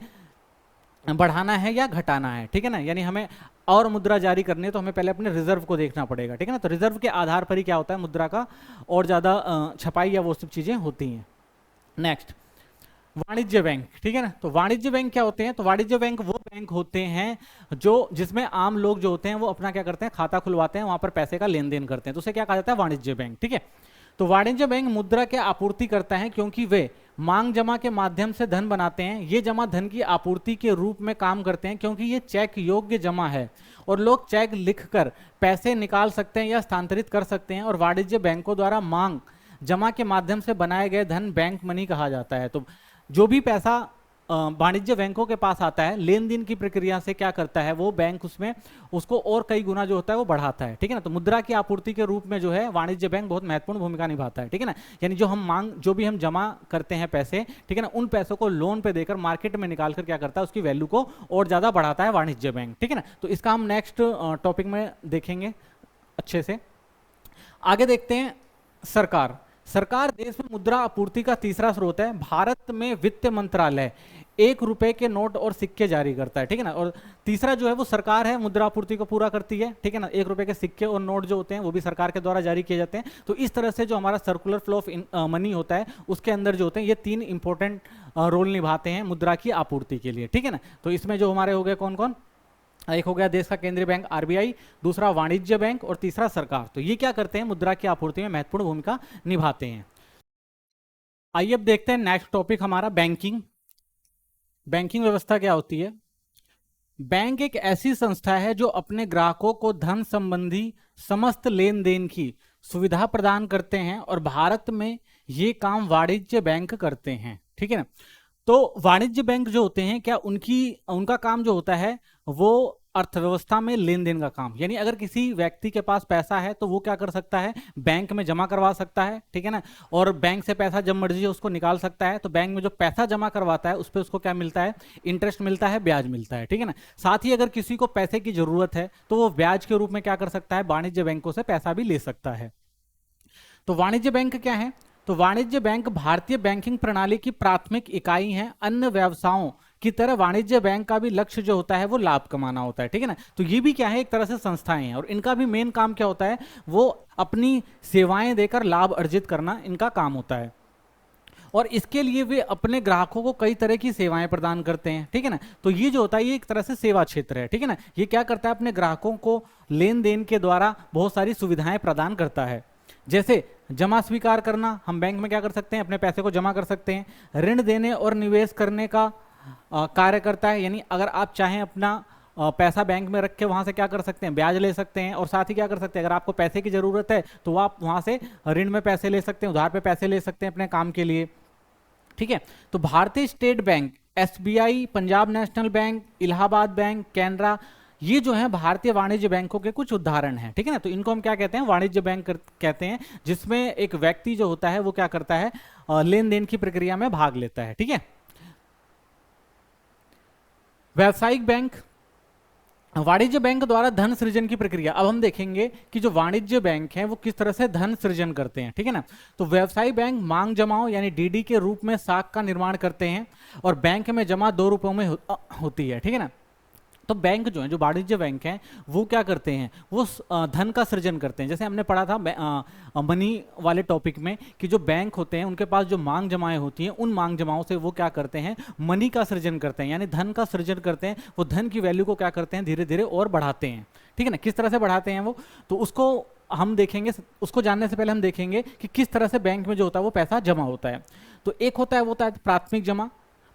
बढ़ाना है या घटाना है। ठीक है ना, यानी हमें और मुद्रा जारी करनी है तो हमें पहले अपने रिजर्व को देखना पड़ेगा। ठीक है ना, तो रिजर्व के आधार पर ही क्या होता है, मुद्रा का और ज्यादा छपाई या वो सब चीजें होती हैं। नेक्स्ट, वाणिज्य बैंक। ठीक है ना, तो वाणिज्य बैंक क्या होते हैं, तो वाणिज्य बैंक वो बैंक होते हैं जो जिसमें आम लोग जो होते हैं वो अपना क्या करते हैं, खाता खुलवाते हैं, वहां पर पैसे का लेन देन करते हैं, तो उसे क्या कहा जाता है, वाणिज्य बैंक। ठीक है, तो वाणिज्य बैंक मुद्रा के आपूर्ति करता है क्योंकि वे मांग जमा के माध्यम से धन बनाते हैं। ये जमा धन की आपूर्ति के रूप में काम करते हैं क्योंकि ये चेक योग्य जमा है और लोग चेक लिखकर पैसे निकाल सकते हैं या स्थानांतरित कर सकते हैं। और वाणिज्य बैंकों द्वारा मांग जमा के माध्यम से बनाए गए धन बैंक मनी कहा जाता है। तो जो भी पैसा वाणिज्य बैंकों के पास आता है, लेन देन की प्रक्रिया से क्या करता है वो बैंक, उसमें उसको और कई गुना जो होता है वो बढ़ाता है। ठीक है ना, तो मुद्रा की आपूर्ति के रूप में जो है वाणिज्य बैंक बहुत महत्वपूर्ण भूमिका निभाता है। ठीक है ना, यानी जो भी हम जमा करते हैं पैसे, ठीक है ना, उन पैसों को लोन पे देकर मार्केट में निकाल कर क्या करता है, उसकी वैल्यू को और ज्यादा बढ़ाता है वाणिज्य बैंक। ठीक है ना, तो इसका हम नेक्स्ट टॉपिक में देखेंगे अच्छे से। आगे देखते हैं सरकार। सरकार देश में मुद्रा आपूर्ति का तीसरा स्रोत है। भारत में वित्त मंत्रालय 1 रुपए के नोट और सिक्के जारी करता है। ठीक है ना, और तीसरा जो है वो सरकार है, मुद्रा आपूर्ति को पूरा करती है। ठीक है ना, 1 रुपए के सिक्के और नोट जो होते हैं वो भी सरकार के द्वारा जारी किए जाते हैं। तो इस तरह से जो हमारा सर्कुलर फ्लो ऑफ मनी होता है उसके अंदर जो होते हैं ये 3 इंपॉर्टेंट रोल निभाते हैं मुद्रा की आपूर्ति के लिए। ठीक है ना, तो इसमें जो हमारे हो गए कौन कौन, एक हो गया देश का केंद्रीय बैंक आरबीआई, दूसरा वाणिज्य बैंक और तीसरा सरकार। तो ये क्या करते हैं, मुद्रा की आपूर्ति में महत्वपूर्ण भूमिका निभाते हैं। आइए अब देखते हैं नेक्स्ट टॉपिक हमारा बैंकिंग। बैंकिंग व्यवस्था क्या होती है। बैंक एक ऐसी संस्था है जो अपने ग्राहकों को धन संबंधी समस्त लेन देन की सुविधा प्रदान करते हैं और भारत में ये काम वाणिज्य बैंक करते हैं। ठीक है ना, तो वाणिज्य बैंक जो होते हैं क्या उनका काम जो होता है वो अर्थव्यवस्था में लेन देन का काम। यानी अगर किसी व्यक्ति के पास पैसा है तो वो क्या कर सकता है, बैंक में जमा करवा सकता है, ठीक है ना, और बैंक से पैसा जब मर्जी उसको निकाल सकता है। तो बैंक में जो पैसा जमा करवाता है उस पर उसको क्या मिलता है, इंटरेस्ट मिलता है, ब्याज मिलता है, ठीक है ना। साथ ही अगर किसी को पैसे की जरूरत है तो वो ब्याज के रूप में क्या कर सकता है, वाणिज्य बैंकों से पैसा भी ले सकता है। तो वाणिज्य बैंक क्या है, तो वाणिज्य बैंक भारतीय बैंकिंग प्रणाली की प्राथमिक इकाई है। अन्य व्यवसायों की तरह वाणिज्य बैंक का भी लक्ष्य जो होता है वो लाभ कमाना होता है, ठीक है ना। तो ये भी क्या है, एक तरह से संस्थाएं हैं और इनका भी मेन काम क्या होता है, वो अपनी सेवाएं देकर लाभ अर्जित करना इनका काम होता है। और इसके लिए वे अपने ग्राहकों को कई तरह की सेवाएं प्रदान करते हैं, ठीक है ना। तो ये जो होता है ये एक तरह से सेवा क्षेत्र है, ठीक है ना। ये क्या करता है, अपने ग्राहकों को लेन देन के द्वारा बहुत सारी सुविधाएं प्रदान करता है। जैसे जमा स्वीकार करना, हम बैंक में क्या कर सकते हैं, अपने पैसे को जमा कर सकते हैं। ऋण देने और निवेश करने का कार्य करता है, यानी अगर आप चाहें अपना पैसा बैंक में रख के वहां से क्या कर सकते हैं, ब्याज ले सकते हैं। और साथ ही क्या कर सकते हैं, अगर आपको पैसे की जरूरत है तो आप वहां से ऋण में पैसे ले सकते हैं, उधार पे पैसे ले सकते हैं अपने काम के लिए, ठीक है। तो भारतीय state bank, SBI, Punjab national bank, Allahabad bank, Canara, ये जो है भारतीय वाणिज्य बैंकों के कुछ उदाहरण हैं, ठीक है ना। तो इनको हम क्या कहते हैं, वाणिज्य बैंक कहते हैं, जिसमें एक व्यक्ति जो होता है वो क्या करता है, लेन देन की प्रक्रिया में भाग लेता है, ठीक है। व्यावसायिक बैंक, वाणिज्य बैंक द्वारा धन सृजन की प्रक्रिया। अब हम देखेंगे कि जो वाणिज्य बैंक हैं वो किस तरह से धन सृजन करते हैं, ठीक है ना। तो व्यवसायिक बैंक मांग जमाओ यानी डीडी के रूप में साख का निर्माण करते हैं और बैंक में जमा 2 रुपयों में होती है, ठीक है ना। तो बैंक जो है, जो वाणिज्य बैंक हैं, वो क्या करते हैं, वो धन का सृजन करते हैं। जैसे हमने पढ़ा था मनी वाले टॉपिक में कि जो बैंक होते हैं उनके पास जो मांग जमाएं होती हैं, उन मांग जमाओं से वो क्या करते हैं, मनी का सृजन करते हैं, यानी धन का सृजन करते हैं। वो धन की वैल्यू को क्या करते हैं, धीरे धीरे और बढ़ाते हैं, ठीक है ना। किस तरह से बढ़ाते हैं वो, तो उसको हम देखेंगे। उसको जानने से पहले हम देखेंगे कि किस तरह से बैंक में जो होता है वो पैसा जमा होता है। तो एक होता है, वो होता है प्राथमिक जमा।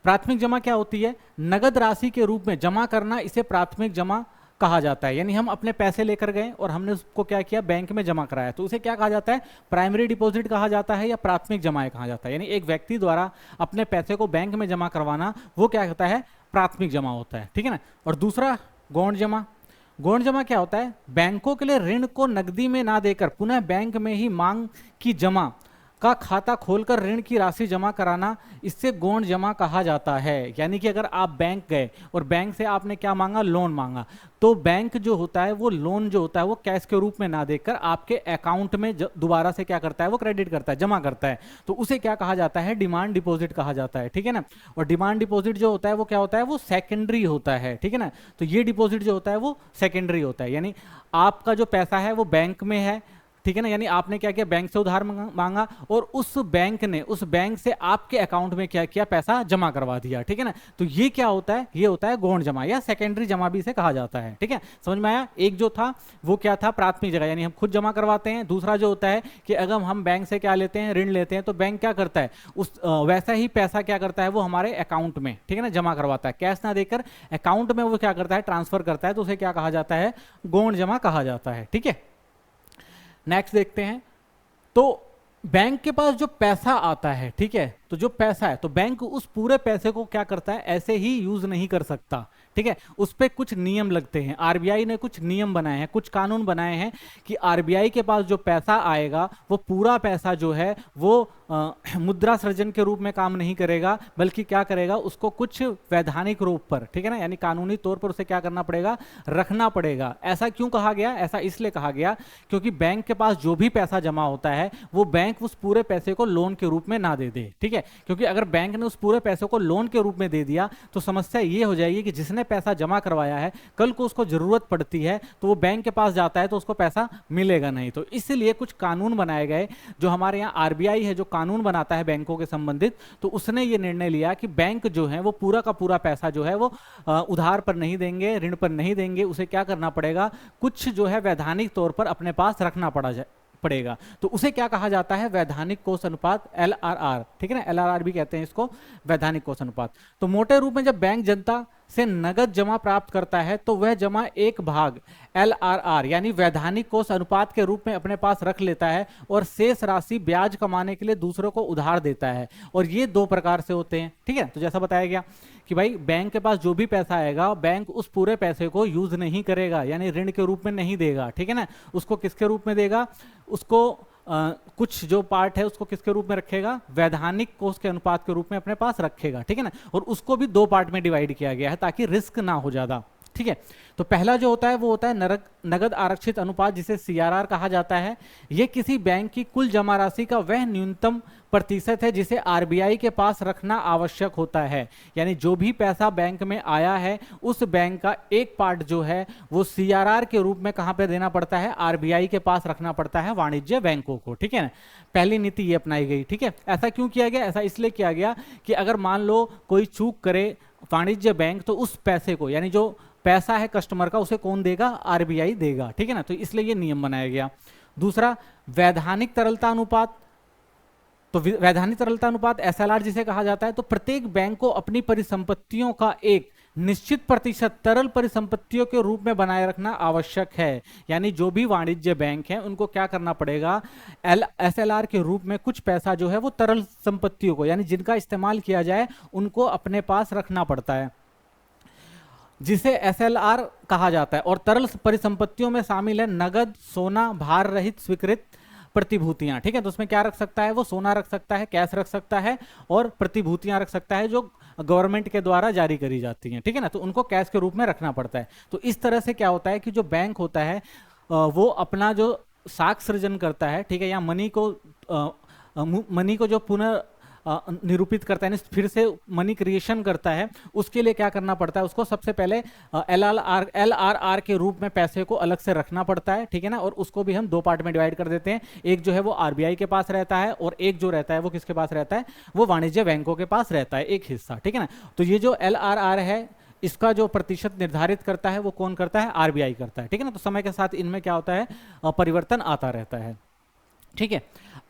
प्राथमिक जमा क्या होती है, नगद राशि के रूप में जमा करना, इसे प्राथमिक जमा कहा जाता है। यानी हम अपने पैसे लेकर गए और हमने उसको क्या किया, बैंक में जमा कराया, तो उसे क्या कहा जाता है, प्राइमरी डिपॉजिट कहा जाता है या प्राथमिक जमा कहा जाता है। यानी एक व्यक्ति द्वारा अपने पैसे को बैंक में जमा करवाना, वो क्या होता है, प्राथमिक जमा होता है, ठीक है ना। और दूसरा गौण जमा। गौण जमा क्या होता है, बैंकों के लिए ऋण को नकदी में ना देकर पुनः बैंक में ही मांग की जमा का खाता खोलकर ऋण की राशि जमा कराना, इससे गौण जमा कहा जाता है। यानी कि अगर आप बैंक गए और बैंक से आपने क्या मांगा, लोन मांगा, तो बैंक जो होता है वो लोन जो होता है वो कैश के रूप में ना देकर आपके अकाउंट में दोबारा से क्या करता है, वो क्रेडिट करता है, जमा करता है। तो उसे क्या कहा जाता है, डिमांड डिपॉजिट कहा जाता है, ठीक है ना। और डिमांड डिपॉजिट जो होता है वो क्या होता है, वो सेकेंडरी होता है, ठीक है ना। तो ये डिपॉजिट जो होता है वो सेकेंडरी होता है, यानी आपका जो पैसा है वो बैंक में है, ठीक है ना। यानी आपने क्या किया, बैंक से उधार मांगा और उस बैंक से आपके अकाउंट में क्या किया, पैसा जमा करवा दिया, ठीक है ना। तो ये क्या होता है, ये होता है गौण जमा या सेकेंडरी जमा भी इसे कहा जाता है, ठीक है। समझ में आया। एक जो था वो क्या था, प्राथमिक जगह, यानी हम खुद जमा करवाते हैं। दूसरा जो होता है कि अगर हम बैंक से क्या लेते हैं, ऋण लेते हैं, तो बैंक क्या करता है, उस वैसा ही पैसा क्या करता है, वो हमारे अकाउंट में, ठीक है ना, जमा करवाता है। कैश ना देकर अकाउंट में वो क्या करता है, ट्रांसफर करता है। तो उसे क्या कहा जाता है, गौण जमा कहा जाता है, ठीक है। नेक्स्ट देखते हैं। तो बैंक के पास जो पैसा आता है, ठीक है, तो जो पैसा है, तो बैंक उस पूरे पैसे को क्या करता है, ऐसे ही यूज नहीं कर सकता, ठीक है। उस पे कुछ नियम लगते हैं। आरबीआई ने कुछ नियम बनाए हैं, कुछ कानून बनाए हैं कि आरबीआई के पास जो पैसा आएगा वो पूरा पैसा जो है वो मुद्रा सृजन के रूप में काम नहीं करेगा, बल्कि क्या करेगा, उसको कुछ वैधानिक रूप पर, ठीक है ना, यानी कानूनी तौर पर उसे क्या करना पड़ेगा, रखना पड़ेगा। ऐसा क्यों कहा गया, ऐसा इसलिए कहा गया क्योंकि बैंक के पास जो भी पैसा जमा होता है वो बैंक उस पूरे पैसे को लोन के रूप में ना दे दे, ठीक है। क्योंकि अगर बैंक ने उस पूरे पैसे को लोन के रूप में दे दिया तो समस्या ये हो जाएगी कि जिसने पैसा जमा करवाया है, कल को उसको जरूरत पड़ती है तो वो बैंक के पास जाता है तो उसको पैसा मिलेगा नहीं। तो इसलिए कुछ कानून बनाए गए। जो हमारे यहाँ आरबीआई है, जो कानून बनाता है बैंकों के संबंधित, तो उसने ये निर्णय लिया कि बैंक जो है वो पूरा का पूरा पैसा जो है वो उधार पर नहीं देंगे, ऋण पर नहीं देंगे। उसे क्या करना पड़ेगा, कुछ जो है वैधानिक तौर पर अपने पास रखना पड़ेगा। तो उसे क्या कहा जाता है, वैधानिक कोष अनुपात, एलआरआर, ठीक है ना, एलआरआर भी कहते हैं इसको, वैधानिक कोष अनुपात। तो मोटे रूप में जब बैंक जनता से नगद जमा प्राप्त करता है तो वह जमा एक भाग LRR यानी वैधानिक कोष अनुपात के रूप में अपने पास रख लेता है और शेष राशि ब्याज कमाने के लिए दूसरों को उधार देता है। और ये दो प्रकार से होते हैं, ठीक है। तो जैसा बताया गया कि भाई बैंक के पास जो भी पैसा आएगा बैंक उस पूरे पैसे को यूज नहीं करेगा, यानी ऋण के रूप में नहीं देगा, ठीक है ना। उसको किसके रूप में देगा, उसको कुछ जो पार्ट है उसको किसके रूप में रखेगा, वैधानिक कोष के अनुपात के रूप में अपने पास रखेगा, ठीक है ना। और उसको भी दो पार्ट में डिवाइड किया गया है ताकि रिस्क ना हो ज्यादा, ठीक है। तो पहला जो होता है वो होता है नगद आरक्षित अनुपात, जिसे CRR कहा जाता है। यह किसी बैंक की कुल जमा राशि का वह न्यूनतम प्रतिशत है जिसे RBI के पास रखना आवश्यक होता है। यानी जो भी पैसा बैंक में आया है उस बैंक का एक पार्ट जो है वो CRR के रूप में कहां पे देना पड़ता है, RBI के पास रखना पड़ता है, वाणिज्य बैंकों को, ठीक है ना। पहली नीति ये अपनाई गई, ठीक है। ऐसा क्यों किया गया, ऐसा इसलिए किया गया कि अगर मान लो कोई चूक करे वाणिज्य बैंक तो उस पैसे को, यानी जो पैसा है कस्टमर का, उसे कौन देगा, RBI देगा, ठीक है ना। तो इसलिए ये नियम बनाया गया। दूसरा, वैधानिक तरलता अनुपात। तो वैधानिक तरलता अनुपात SLR जिसे कहा जाता है, तो प्रत्येक बैंक को अपनी परिसंपत्तियों का एक निश्चित प्रतिशत तरल परिसंपत्तियों के रूप में बनाए रखना आवश्यक है। यानी जो भी वाणिज्य बैंक हैं उनको क्या करना पड़ेगा, SLR के रूप में कुछ पैसा जो है वो तरल संपत्तियों को, यानी जिनका इस्तेमाल किया जाए उनको अपने पास रखना पड़ता है, जिसे SLR कहा जाता है। और तरल परिसंपत्तियों में शामिल है नगद, सोना, भार रहित स्वीकृत प्रतिभूतियां, ठीक है। तो उसमें क्या रख सकता है, वो सोना रख सकता है, कैश रख सकता है, और प्रतिभूतियां रख सकता है जो गवर्नमेंट के द्वारा जारी करी जाती हैं, ठीक है ना। तो उनको कैश के रूप में रखना पड़ता है। तो इस तरह से क्या होता है कि जो बैंक होता है वो अपना जो साख सृजन करता है, ठीक है, या मनी को जो पुनः निरूपित करता है, फिर से मनी क्रिएशन करता है, उसके लिए क्या करना पड़ता है, उसको सबसे पहले LRR के रूप में पैसे को अलग से रखना पड़ता है, ठीक है ना। और उसको भी हम दो पार्ट में डिवाइड कर देते हैं। एक जो है वो RBI के पास रहता है और एक जो रहता है वो किसके पास रहता है, वो वाणिज्य बैंकों के पास रहता है, एक हिस्सा, ठीक है ना। तो ये जो LRR है इसका जो प्रतिशत निर्धारित करता है वो कौन करता है, RBI करता है, ठीक है ना। तो समय के साथ इनमें क्या होता है, परिवर्तन आता रहता है, ठीक है।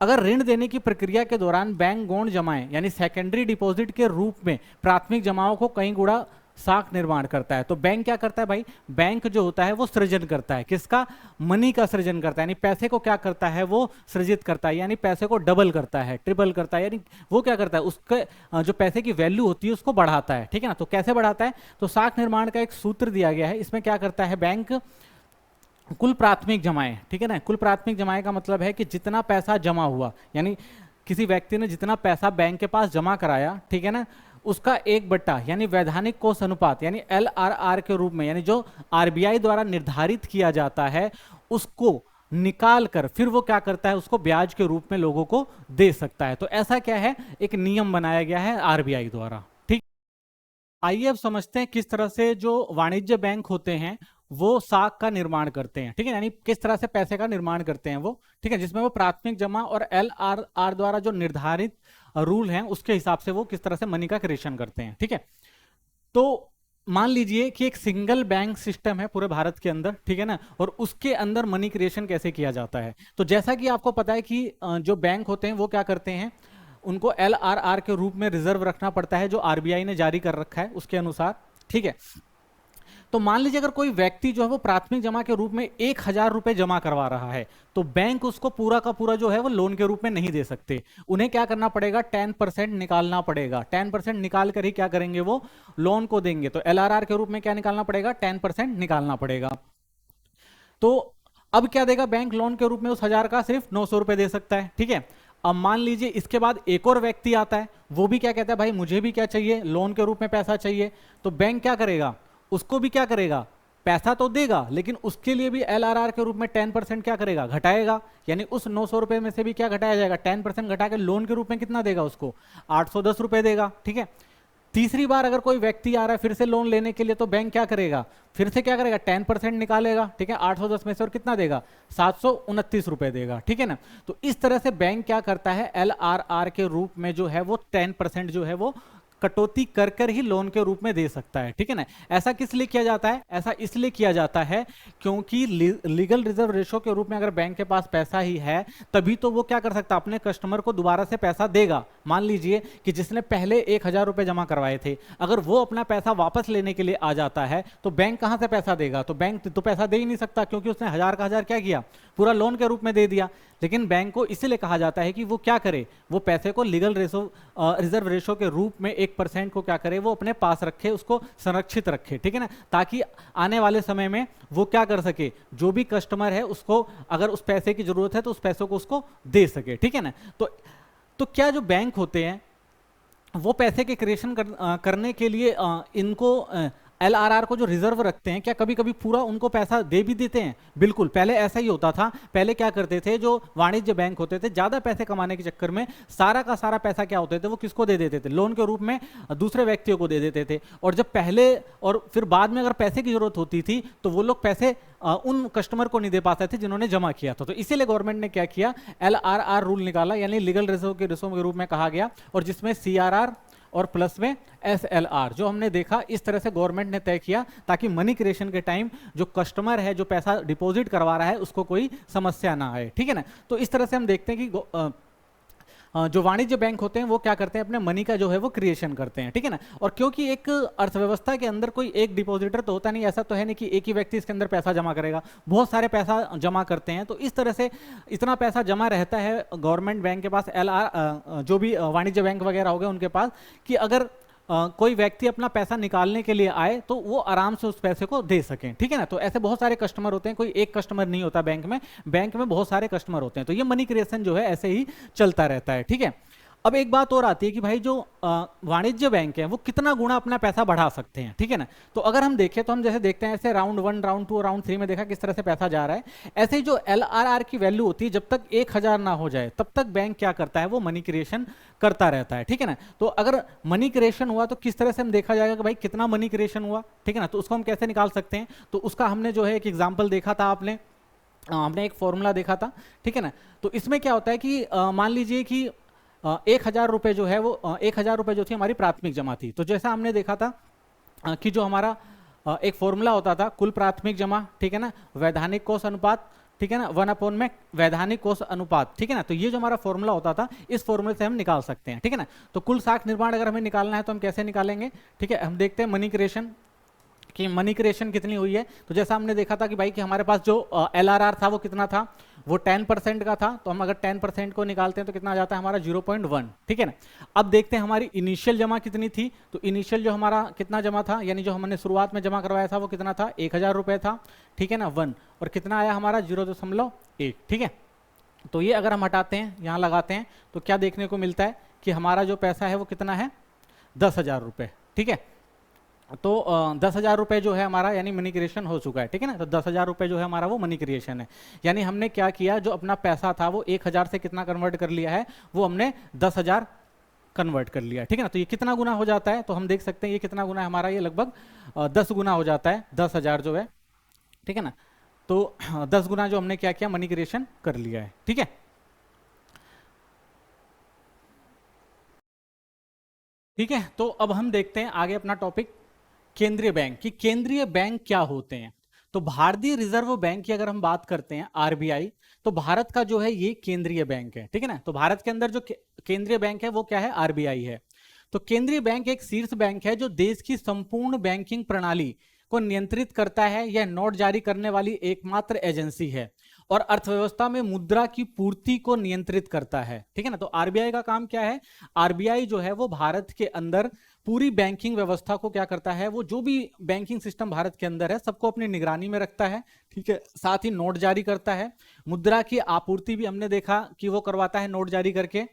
अगर ऋण देने की प्रक्रिया के दौरान बैंक गौण जमाएं यानी सेकेंडरी डिपॉजिट के रूप में प्राथमिक जमाओं को कई गुणा साख निर्माण करता है, तो बैंक क्या करता है भाई, बैंक जो होता है वो सृजन करता है, किसका, मनी का सृजन करता है, यानी पैसे को क्या करता है, वो सृजित करता है, यानी पैसे को डबल करता है, ट्रिपल करता है, यानी वो क्या करता है, उसके जो पैसे की वैल्यू होती है उसको बढ़ाता है, ठीक है ना। तो कैसे बढ़ाता है, तो साख निर्माण का एक सूत्र दिया गया है। इसमें क्या करता है बैंक, कुल प्राथमिक जमाएं, ठीक है ना। कुल प्राथमिक जमाएं का मतलब है कि जितना पैसा जमा हुआ, यानी किसी व्यक्ति ने जितना पैसा बैंक के पास जमा कराया, ठीक है ना, उसका एक बट्टा यानी वैधानिक कोष अनुपात यानी LRR के रूप में, यानी जो RBI द्वारा निर्धारित किया जाता है उसको निकाल कर फिर वो क्या करता है, उसको ब्याज के रूप में लोगों को दे सकता है। तो ऐसा क्या है, एक नियम बनाया गया है RBI द्वारा, ठीक। आइए अब समझते हैं किस तरह से जो वाणिज्य बैंक होते हैं वो साख का निर्माण करते हैं, ठीक है, यानी किस तरह से पैसे का निर्माण करते हैं वो, ठीक है, जिसमें वो प्राथमिक जमा और LRR द्वारा जो निर्धारित रूल हैं उसके हिसाब से वो किस तरह से मनी का क्रिएशन करते हैं, ठीक है। तो मान लीजिए कि एक सिंगल बैंक सिस्टम है पूरे भारत के अंदर, ठीक है ना, और उसके अंदर मनी क्रिएशन कैसे किया जाता है। तो जैसा कि आपको पता है कि जो बैंक होते हैं वो क्या करते हैं, उनको LRR के रूप में रिजर्व रखना पड़ता है जो RBI ने जारी कर रखा है उसके अनुसार, ठीक है। तो मान लीजिए अगर कोई व्यक्ति जो है वो प्राथमिक जमा के रूप में 1000 रुपए जमा करवा रहा है, तो बैंक उसको पूरा का पूरा जो है वो लोन के रूप में नहीं दे सकते। उन्हें क्या करना पड़ेगा, 10% निकालना पड़ेगा। 10% निकाल कर ही क्या करेंगे, वो लोन को देंगे। तो LRR के रूप में क्या निकालना पड़ेगा, 10% निकालना पड़ेगा। तो अब क्या देगा बैंक लोन के रूप में, उस 1000 का सिर्फ 900 रुपए दे सकता है, ठीक है। अब मान लीजिए इसके बाद एक और व्यक्ति आता है, वो भी क्या कहता है, भाई मुझे भी क्या चाहिए, लोन के रूप में पैसा चाहिए। तो बैंक क्या करेगा, उसको भी क्या करेगा, पैसा तो देगा लेकिन उसके लिए भी LRR के रूप में 10% क्या करेगा, घटाएगा। यानी उस 900 रुपए में से भी क्या घटाया जाएगा, 10% घटा के लोन के रूप में कितना देगा उसको, 810 रुपए देगा, ठीक है। तीसरी बार अगर कोई व्यक्ति आ रहा है फिर से लोन लेने के लिए, तो बैंक क्या करेगा, फिर से क्या करेगा, 10% निकालेगा, ठीक है। 810 में से और कितना देगा, 729 रुपए देगा, ठीक है ना। तो इस तरह से बैंक क्या करता है, LRR के रूप में जो है वो 10% जो है वो कटौती कर कर ही लोन के रूप में दे सकता है, ठीक है ना। ऐसा किस लिए किया जाता है, ऐसा इसलिए किया जाता है क्योंकि लीगल रिजर्व रेशो के रूप में अगर बैंक के पास पैसा ही है तभी तो वो क्या कर सकता है, अपने कस्टमर को दोबारा से पैसा देगा, मान लीजिए कि जिसने पहले 1,000 रुपए जमा करवाए थे, अगर वो अपना पैसा वापस लेने के लिए आ जाता है तो बैंक कहां से पैसा देगा? तो बैंक तो पैसा दे ही नहीं सकता, क्योंकि उसने 1,000 का 1,000 क्या किया, पूरा लोन के रूप में दे दिया। लेकिन बैंक को इसीलिए कहा जाता है कि वो क्या करे, वो पैसे को लीगल रेशो, रिजर्व रेशो के रूप में 1% को क्या करे, वो अपने पास रखे, उसको संरक्षित रखे, ठीक है ना, ताकि आने वाले समय में वो क्या कर सके, जो भी कस्टमर है उसको अगर उस पैसे की जरूरत है तो उस पैसे को उसको दे सके, ठीक है ना। तो क्या जो बैंक होते हैं वो पैसे के क्रिएशन करने के लिए इनको एलआरआर को जो रिजर्व रखते हैं, क्या कभी कभी पूरा उनको पैसा दे भी देते हैं? बिल्कुल, पहले ऐसा ही होता था। पहले क्या करते थे, जो वाणिज्य बैंक होते थे, ज्यादा पैसे कमाने के चक्कर में सारा का सारा पैसा क्या होते थे, वो किसको दे देते थे, लोन के रूप में दूसरे व्यक्तियों को दे देते थे। और जब पहले और फिर बाद में अगर पैसे की जरूरत होती थी तो वो लोग पैसे उन कस्टमर को नहीं दे पाते थे जिन्होंने जमा किया था। तो इसीलिए गवर्नमेंट ने क्या किया, एलआरआर रूल निकाला, यानी लीगल रिजर्व के रूप में कहा गया, और जिसमें सीआरआर और प्लस में एसएलआर जो हमने देखा, इस तरह से गवर्नमेंट ने तय किया ताकि मनी क्रिएशन के टाइम जो कस्टमर है, जो पैसा डिपॉजिट करवा रहा है, उसको कोई समस्या ना आए, ठीक है ना। तो इस तरह से हम देखते हैं कि जो वाणिज्य बैंक होते हैं वो क्या करते हैं, अपने मनी का जो है वो क्रिएशन करते हैं, ठीक है ना। और क्योंकि एक अर्थव्यवस्था के अंदर कोई एक डिपॉजिटर तो होता नहीं, ऐसा तो है नहीं कि एक ही व्यक्ति इसके अंदर पैसा जमा करेगा, बहुत सारे पैसा जमा करते हैं। तो इस तरह से इतना पैसा जमा रहता है गवर्नमेंट बैंक के पास, जो भी वाणिज्य बैंक वगैरह हो गए उनके पास, कि अगर कोई व्यक्ति अपना पैसा निकालने के लिए आए तो वो आराम से उस पैसे को दे सकें, ठीक है ना। तो ऐसे बहुत सारे कस्टमर होते हैं, कोई एक कस्टमर नहीं होता बैंक में बहुत सारे कस्टमर होते हैं। तो ये मनी क्रिएशन जो है ऐसे ही चलता रहता है, ठीक है। अब एक बात और आती है कि भाई जो वाणिज्य बैंक है वो कितना गुना अपना पैसा बढ़ा सकते हैं, ठीक है ना। तो अगर हम देखें तो हम जैसे देखते हैं, ऐसे राउंड 1, राउंड 2, राउंड 3 में देखा किस तरह से पैसा जा रहा है। ऐसे ही जो एलआरआर की वैल्यू होती है, जब तक 1,000 ना हो जाए तब तक बैंक क्या करता है, वो मनी क्रिएशन करता रहता है, ठीक है ना। तो अगर मनी क्रिएशन हुआ तो किस तरह से हम देखा जाएगा कि भाई कितना मनी क्रिएशन हुआ, ठीक है ना। तो उसको हम कैसे निकाल सकते हैं, तो उसका हमने जो है एक एग्जाम्पल देखा था, हमने एक फॉर्मूला देखा था, ठीक है ना। तो इसमें क्या होता है कि मान लीजिए कि 1,000 रुपए जो है वो 1,000 रुपए जो थी हमारी प्राथमिक जमा थी। तो जैसा हमने देखा था कि जो हमारा एक फॉर्मूला होता था, कुल प्राथमिक जमा, ठीक है ना, वैधानिक कोष अनुपात, ठीक है ना, 1/, में वैधानिक कोष अनुपात, ठीक है ना। तो ये जो हमारा फॉर्मूला होता था, इस फॉर्मूले से हम निकाल सकते हैं, ठीक है ना। तो कुल साख निर्माण अगर हमें निकालना है तो हम कैसे निकालेंगे, ठीक है। हम देखते हैं मनी क्रिएशन कि मनी क्रिएशन कितनी हुई है। तो जैसा हमने देखा था कि भाई कि हमारे पास जो एलआरआर था वो कितना था, वो 10% का था। तो हम अगर 10% को निकालते हैं तो कितना आ जाता है हमारा 0.1, ठीक है ना। अब देखते हैं हमारी इनिशियल जमा कितनी थी। तो इनिशियल जो हमारा कितना जमा था, यानी जो हमने शुरुआत में जमा करवाया था वो कितना था, 1,000 रुपए था, ठीक है ना, 1, और कितना आया हमारा 0.1, ठीक है। तो ये अगर हम हटाते हैं, यहाँ लगाते हैं, तो क्या देखने को मिलता है कि हमारा जो पैसा है वो कितना है, 10,000 रुपए, ठीक है। तो 10,000 रुपए जो है हमारा यानी मनी क्रिएशन हो चुका है, ठीक है ना। तो 10,000 रुपए जो है हमारा वो मनी क्रिएशन है। यानी हमने क्या किया, जो अपना पैसा था वो 1,000 से कितना कन्वर्ट कर लिया है, वो हमने 10,000 कन्वर्ट कर लिया, ठीक है ना। तो ये कितना गुना हो जाता है, तो हम देख सकते हैं ये कितना गुना है हमारा, ये लगभग 10 गुना हो जाता है, 10,000 जो है, ठीक है ना। तो 10 गुना जो हमने क्या किया, मनी क्रिएशन कर लिया है, ठीक है। ठीक है, तो अब हम देखते हैं आगे अपना टॉपिक, केंद्रीय बैंक। कि केंद्रीय बैंक क्या होते हैं। तो भारतीय रिजर्व बैंक की अगर हम बात करते हैं, आरबीआई, तो भारत का जो है ये केंद्रीय बैंक है, ठीक है ना। तो भारत के अंदर जो केंद्रीय बैंक है वो क्या है, आरबीआई है। तो केंद्रीय बैंक एक शीर्ष बैंक है जो देश की संपूर्ण बैंकिंग प्रणाली को नियंत्रित करता है। यह नोट जारी करने वाली एकमात्र एजेंसी है और अर्थव्यवस्था में मुद्रा की पूर्ति को नियंत्रित करता है, ठीक है ना। तो आरबीआई का काम क्या है, आरबीआई जो है वो भारत के अंदर पूरी बैंकिंग व्यवस्था को क्या करता है, वो जो भी बैंकिंग सिस्टम भारत के अंदर है सबको अपनी निगरानी में रखता है, ठीक है। साथ ही नोट जारी करता है, मुद्रा की आपूर्ति भी हमने देखा कि वो करवाता है नोट जारी करके,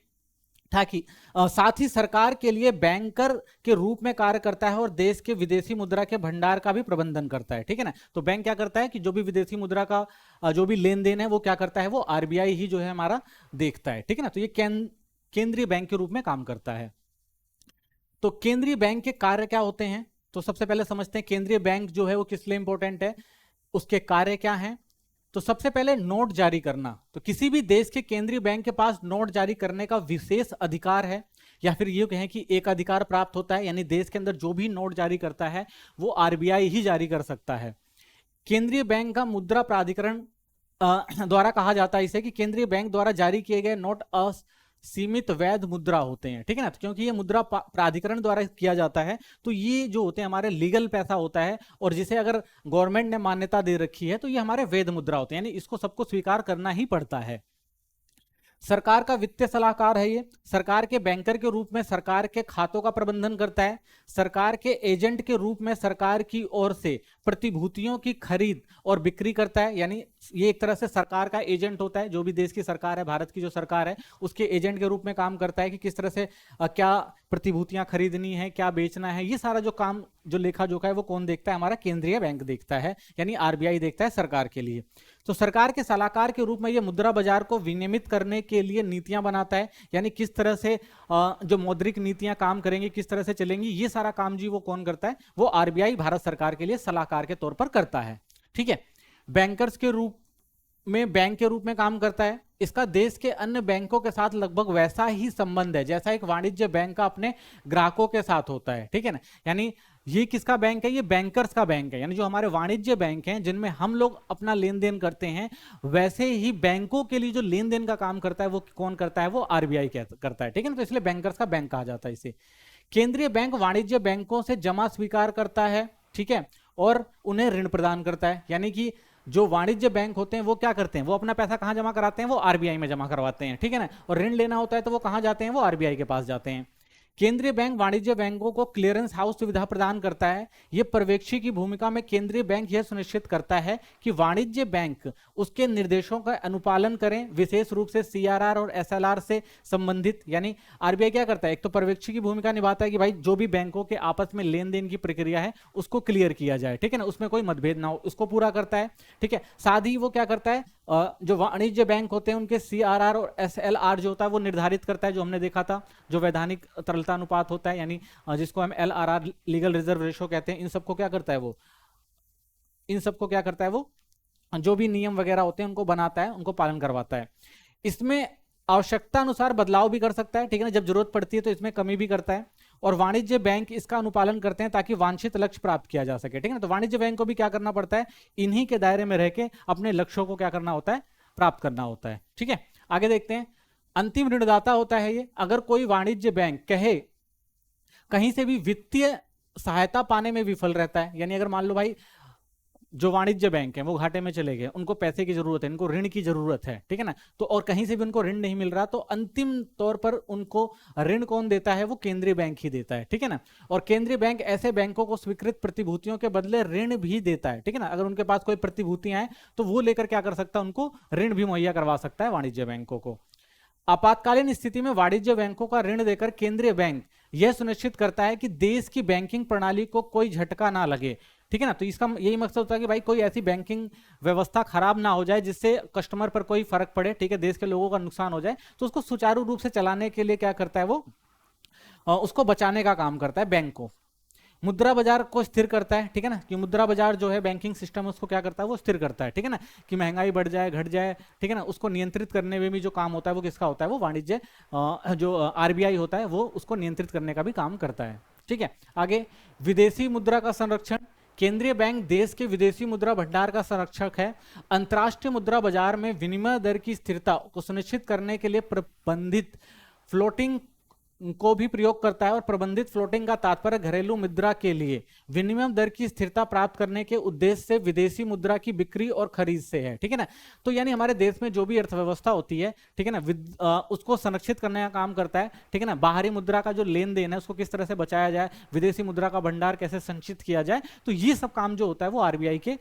ताकि साथ ही सरकार के लिए बैंकर के रूप में कार्य करता है और देश के विदेशी मुद्रा के भंडार का भी प्रबंधन करता है, ठीक है ना। तो बैंक क्या करता है कि जो भी विदेशी मुद्रा का जो भी लेन देन है वो क्या करता है, वो आरबीआई ही जो है हमारा देखता है, ठीक है ना। तो ये केंद्रीय बैंक के रूप में काम करता है। तो केंद्रीय बैंक के कार्य क्या होते हैं, तो सबसे पहले समझते हैं केंद्रीय बैंक जो है वो किस लिए इंपॉर्टेंट है, उसके कार्य क्या हैं। तो सबसे पहले नोट जारी करना। तो किसी भी देश के केंद्रीय बैंक के पास नोट जारी करने का विशेष अधिकार है, या फिर ये कहें कि एक अधिकार प्राप्त होता है, यानी देश के अंदर जो भी नोट जारी करता है वो आरबीआई ही जारी कर सकता है। केंद्रीय बैंक का मुद्रा प्राधिकरण द्वारा कहा जाता है इसे, कि केंद्रीय बैंक द्वारा जारी किए गए नोट सीमित वैध मुद्रा होते हैं, ठीक है ना। तो क्योंकि ये मुद्रा प्राधिकरण द्वारा किया जाता है, तो ये जो होते हैं हमारे लीगल पैसा होता है, और जिसे अगर गवर्नमेंट ने मान्यता दे रखी है तो ये हमारे वैध मुद्रा होते हैं, यानी इसको सबको स्वीकार करना ही पड़ता है। सरकार का वित्तीय सलाहकार है ये। सरकार के बैंकर के रूप में सरकार के खातों का प्रबंधन करता है। सरकार के एजेंट के रूप में सरकार की ओर से प्रतिभूतियों की खरीद और बिक्री करता है, यानी ये एक तरह से सरकार का एजेंट होता है। जो भी देश की सरकार है, भारत की जो सरकार है, उसके एजेंट के रूप में काम करता है कि किस तरह से क्या प्रतिभूतियां खरीदनी है, क्या बेचना है। ये सारा जो काम, जो लेखा जोखा है, वो कौन देखता है? हमारा केंद्रीय बैंक देखता है, यानी आरबीआई देखता है सरकार के लिए। तो सरकार के सलाहकार के रूप में ये मुद्रा बाजार को विनियमित करने के लिए नीतियां बनाता है, यानी किस तरह से जो मौद्रिक नीतियां काम करेंगी, किस तरह से चलेंगी, ये सारा काम जी वो कौन करता है? वो आरबीआई भारत सरकार के लिए सलाहकार के तौर पर करता है, ठीक है। बैंकर्स के रूप में, बैंक के रूप में काम करता है। इसका देश के अन्य बैंकों के साथ लगभग वैसा ही संबंध है जैसा एक वाणिज्य बैंक का अपने ग्राहकों के साथ होता है, ठीक है ना। यानी ये किसका बैंक है? ये बैंकर्स का बैंक है, यानी जो हमारे वाणिज्य बैंक हैं जिनमें हम लोग अपना लेन देन करते हैं, वैसे ही बैंकों के लिए जो लेन देन का काम करता है वो कौन करता है? वो आरबीआई करता है, ठीक है ना। तो इसलिए बैंकर्स का बैंक कहा जाता है इसे। केंद्रीय बैंक वाणिज्य बैंकों से जमा स्वीकार करता है, ठीक है, और उन्हें ऋण प्रदान करता है। यानी कि जो वाणिज्य बैंक होते हैं वो क्या करते हैं? वो अपना पैसा कहां जमा कराते हैं? वो आरबीआई में जमा करवाते हैं, ठीक है ना। और ऋण लेना होता है तो वो कहां जाते हैं? वो आरबीआई के पास जाते हैं। केंद्रीय बैंक वाणिज्य बैंकों को क्लियरेंस हाउस सुविधा प्रदान करता है। यह पर्यवेक्षी की भूमिका में केंद्रीय बैंक यह सुनिश्चित करता है कि वाणिज्य बैंक उसके निर्देशों का अनुपालन करें, विशेष रूप से सीआरआर और एसएलआर से संबंधित। यानी आरबीआई क्या करता है? एक तो पर्यवेक्षी की भूमिका निभाता है कि भाई जो भी बैंकों के आपस में लेन देन की प्रक्रिया है उसको क्लियर किया जाए, ठीक है ना, उसमें कोई मतभेद ना हो, उसको पूरा करता है, ठीक है। साथ ही वो क्या करता है? जो वाणिज्य बैंक होते हैं उनके सीआरआर और एसएलआर जो होता है वो निर्धारित करता है, जो हमने देखा था, जो वैधानिक तरलता अनुपात होता है, यानी जिसको हम एलआरआर, लीगल रिजर्व रेशो कहते हैं। इन सबको क्या करता है वो? इन सबको क्या करता है वो? जो भी नियम वगैरह होते हैं उनको बनाता है, उनको पालन करवाता है। इसमें आवश्यकता अनुसार बदलाव भी कर सकता है, ठीक है ना, जब जरूरत पड़ती है तो इसमें कमी भी करता है। और वाणिज्य बैंक इसका अनुपालन करते हैं ताकि वांछित लक्ष्य प्राप्त किया जा सके, ठीक है ना। तो वाणिज्य बैंक को भी क्या करना पड़ता है? इन्हीं के दायरे में रह के अपने लक्ष्यों को क्या करना होता है? प्राप्त करना होता है, ठीक है। आगे देखते हैं। अंतिम ऋणदाता होता है ये। अगर कोई वाणिज्य बैंक कहे कहीं से भी वित्तीय सहायता पाने में विफल रहता है, यानी अगर मान लो भाई जो वाणिज्य बैंक है वो घाटे में चले गए, उनको पैसे की जरूरत है, इनको ऋण की जरूरत है, ठीक है ना, तो और कहीं से भी उनको ऋण नहीं मिल रहा, तो अंतिम तौर पर उनको ऋण कौन देता है? वो केंद्रीय बैंक ही देता है, ठीक है ना। और केंद्रीय बैंक ऐसे बैंकों को स्वीकृत प्रतिभूतियों के बदले ऋण भी देता है, ठीक है ना। अगर उनके पास कोई प्रतिभूतियां हैं तो वो लेकर क्या कर सकता है? उनको ऋण भी मुहैया करवा सकता है वाणिज्य बैंकों को। आपातकालीन स्थिति में वाणिज्य बैंकों का ऋण देकर केंद्रीय बैंक यह सुनिश्चित करता है कि देश की बैंकिंग प्रणाली को कोई झटका ना लगे, ठीक है ना। तो इसका यही मकसद होता है कि भाई कोई ऐसी बैंकिंग व्यवस्था खराब ना हो जाए जिससे कस्टमर पर कोई फर्क पड़े, ठीक है, देश के लोगों का नुकसान हो जाए, तो उसको सुचारू रूप से चलाने के लिए क्या करता है वो? उसको बचाने का काम करता है बैंक को। मुद्रा बाजार को स्थिर करता है, ठीक है ना, कि मुद्रा बाजार जो है बैंकिंग सिस्टम उसको क्या करता है? वो स्थिर करता है, ठीक है ना, कि महंगाई बढ़ जाए, घट जाए, ठीक है ना, उसको नियंत्रित करने में भी जो काम होता है वो किसका होता है? वो वाणिज्य जो आरबीआई होता है वो उसको नियंत्रित करने का भी काम करता है, ठीक है। आगे, विदेशी मुद्रा का संरक्षण। केंद्रीय बैंक देश के विदेशी मुद्रा भंडार का संरक्षक है। अंतर्राष्ट्रीय मुद्रा बाजार में विनिमय दर की स्थिरता को सुनिश्चित करने के लिए प्रबंधित फ्लोटिंग को भी प्रयोग करता है। और प्रबंधित फ्लोटिंग का तात्पर्य घरेलू मुद्रा के लिए विनिमय दर की स्थिरता प्राप्त करने के उद्देश्य से विदेशी मुद्रा की बिक्री और खरीद से है, ठीक है ना। तो यानी हमारे देश में जो भी अर्थव्यवस्था होती है, ठीक है ना, उसको संरक्षित करने का काम करता है, ठीक है ना। बाहरी मुद्रा का जो लेन देन है उसको किस तरह से बचाया जाए, विदेशी मुद्रा का भंडार कैसे संचित किया जाए, तो ये सब काम जो होता है वो आरबीआई के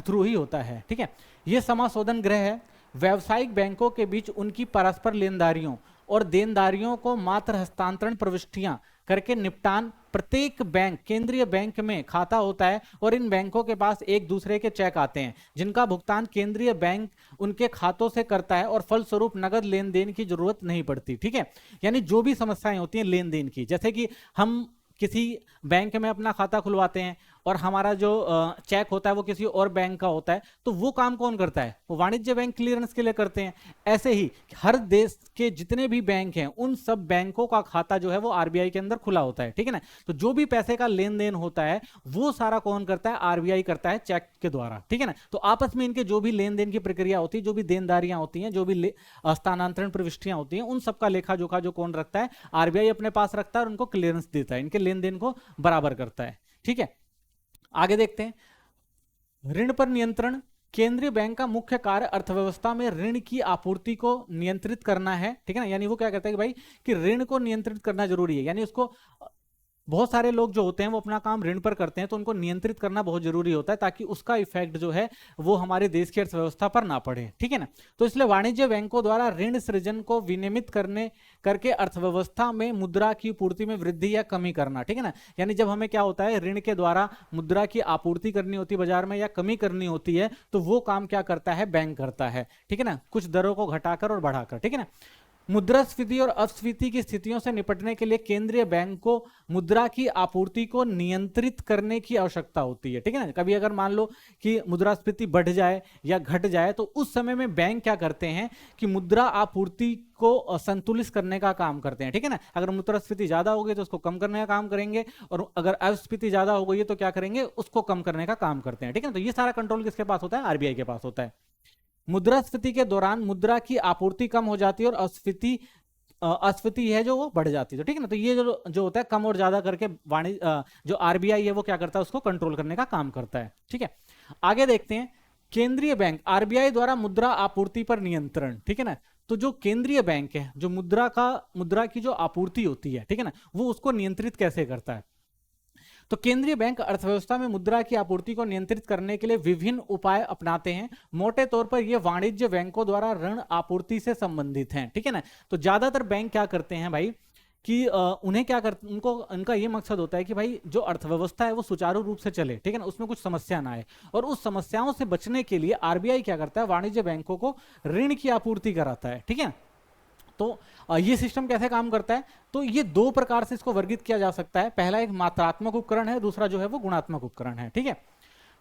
थ्रू ही होता है, ठीक है। ये समाशोधन गृह है। व्यावसायिक बैंकों के बीच उनकी परस्पर लेनदारियों और देनदारियों को मात्र हस्तांतरण प्रविष्टियां करके निपटान। प्रत्येक बैंक, केंद्रीय बैंक में खाता होता है और इन बैंकों के पास एक दूसरे के चेक आते हैं जिनका भुगतान केंद्रीय बैंक उनके खातों से करता है और फलस्वरूप नगद लेन देन की जरूरत नहीं पड़ती, ठीक है। यानी जो भी समस्याएं होती हैं लेन देन की, जैसे कि हम किसी बैंक में अपना खाता खुलवाते हैं और हमारा जो चेक होता है वो किसी और बैंक का होता है, तो वो काम कौन करता है? वो वाणिज्य बैंक क्लियरेंस के लिए करते हैं। ऐसे ही हर देश के जितने भी बैंक हैं उन सब बैंकों का खाता जो है वो आरबीआई के अंदर खुला होता है, ठीक है ना। तो जो भी पैसे का लेन देन होता है वो सारा कौन करता है? आरबीआई करता है चेक के द्वारा, ठीक है ना। तो आपस में इनके जो भी लेन देन की प्रक्रिया होती है, जो भी देनदारियां होती हैं, जो भी स्थानांतरण प्रविष्टियां होती हैं, उन सबका लेखा जोखा जो कौन रखता है? आरबीआई अपने पास रखता है और उनको क्लियरेंस देता है, इनके लेन देन को बराबर करता है, ठीक है। आगे देखते हैं, ऋण पर नियंत्रण। केंद्रीय बैंक का मुख्य कार्य अर्थव्यवस्था में ऋण की आपूर्ति को नियंत्रित करना है, ठीक है ना। यानी वो क्या कहता है कि भाई कि ऋण को नियंत्रित करना जरूरी है, यानी उसको, बहुत सारे लोग जो होते हैं वो अपना काम ऋण पर करते हैं, तो उनको नियंत्रित करना बहुत जरूरी होता है ताकि उसका इफेक्ट जो है वो हमारे देश की अर्थव्यवस्था पर ना पड़े, ठीक है ना। तो इसलिए वाणिज्य बैंकों द्वारा ऋण सृजन को विनियमित करके अर्थव्यवस्था में मुद्रा की पूर्ति में वृद्धि या कमी करना, ठीक है ना। यानी जब हमें क्या होता है, ऋण के द्वारा मुद्रा की आपूर्ति करनी होती है बाजार में या कमी करनी होती है, तो वो काम क्या करता है? बैंक करता है, ठीक है ना, कुछ दरों को घटाकर और बढ़ाकर, ठीक है ना। मुद्रास्फीति और अपस्फीति की स्थितियों से निपटने के लिए केंद्रीय बैंक को मुद्रा की आपूर्ति को नियंत्रित करने की आवश्यकता होती है, ठीक है ना। कभी अगर मान लो कि मुद्रास्फीति बढ़ जाए या घट जाए, तो उस समय में बैंक क्या करते हैं कि मुद्रा आपूर्ति को संतुलित करने का काम करते हैं, ठीक है ना। अगर मुद्रास्फीति ज्यादा हो गई तो उसको कम करने का काम करेंगे, और अगर अपस्फीति ज्यादा हो गई है तो क्या करेंगे? उसको कम करने का काम करते हैं, ठीक है ना। तो ये सारा कंट्रोल किसके पास होता है? आरबीआई के पास होता है। मुद्रास्फीति के दौरान मुद्रा की आपूर्ति कम हो जाती है और अस्फीति है जो वो बढ़ जाती है, तो ठीक है ना। तो ये जो होता है कम और ज्यादा करके वाणिज्य जो आरबीआई है वो क्या करता है? उसको कंट्रोल करने का काम करता है, ठीक है। आगे देखते हैं, केंद्रीय बैंक आरबीआई द्वारा मुद्रा आपूर्ति पर नियंत्रण, ठीक है ना। तो जो केंद्रीय बैंक है, जो मुद्रा की जो आपूर्ति होती है, ठीक है ना, वो उसको नियंत्रित कैसे करता है? तो केंद्रीय बैंक अर्थव्यवस्था में मुद्रा की आपूर्ति को नियंत्रित करने के लिए विभिन्न उपाय अपनाते हैं। मोटे तौर पर ये वाणिज्य बैंकों द्वारा ऋण आपूर्ति से संबंधित हैं, ठीक है ना। तो ज्यादातर बैंक क्या करते हैं भाई कि उन्हें क्या करते, उनका ये मकसद होता है कि भाई जो अर्थव्यवस्था है वो सुचारू रूप से चले, ठीक है ना, उसमें कुछ समस्या ना आए, और उस समस्याओं से बचने के लिए आरबीआई क्या करता है? वाणिज्य बैंकों को ऋण की आपूर्ति कराता है, ठीक है। तो ये सिस्टम कैसे काम करता है? तो ये दो प्रकार से इसको वर्गीकृत किया जा सकता है। पहला एक मात्रात्मक उपकरण है, दूसरा जो है वो गुणात्मक उपकरण है, ठीक है।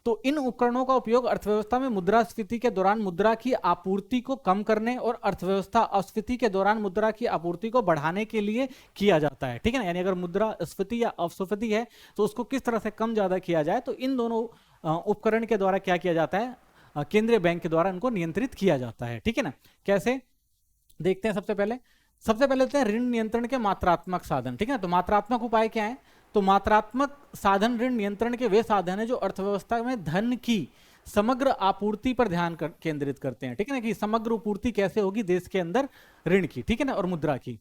तो इन उपकरणों का उपयोग अर्थव्यवस्था में मुद्रास्फीति के दौरान मुद्रा की आपूर्ति को कम करने और अर्थव्यवस्था अस्फीति के दौरान मुद्रा की आपूर्ति को बढ़ाने के लिए किया जाता है, ठीक है ना। यानी अगर मुद्रास्फीति या अपस्फीति है तो उसको किस तरह से कम ज्यादा किया जाए, तो इन दोनों उपकरण के द्वारा क्या किया जाता है? केंद्रीय बैंक के द्वारा इनको नियंत्रित किया जाता है, ठीक है ना। कैसे देखते हैं? सबसे पहले लेते हैं ऋण नियंत्रण के मात्रात्मक साधन, ठीक है ना। तो मात्रात्मक उपाय क्या है? तो मात्रात्मक साधन ऋण नियंत्रण के वे साधन है जो अर्थव्यवस्था में धन की समग्र आपूर्ति पर ध्यान केंद्रित करते हैं, ठीक है ना, कि समग्र आपूर्ति कैसे होगी देश के अंदर ऋण की, ठीक है ना, और मुद्रा की।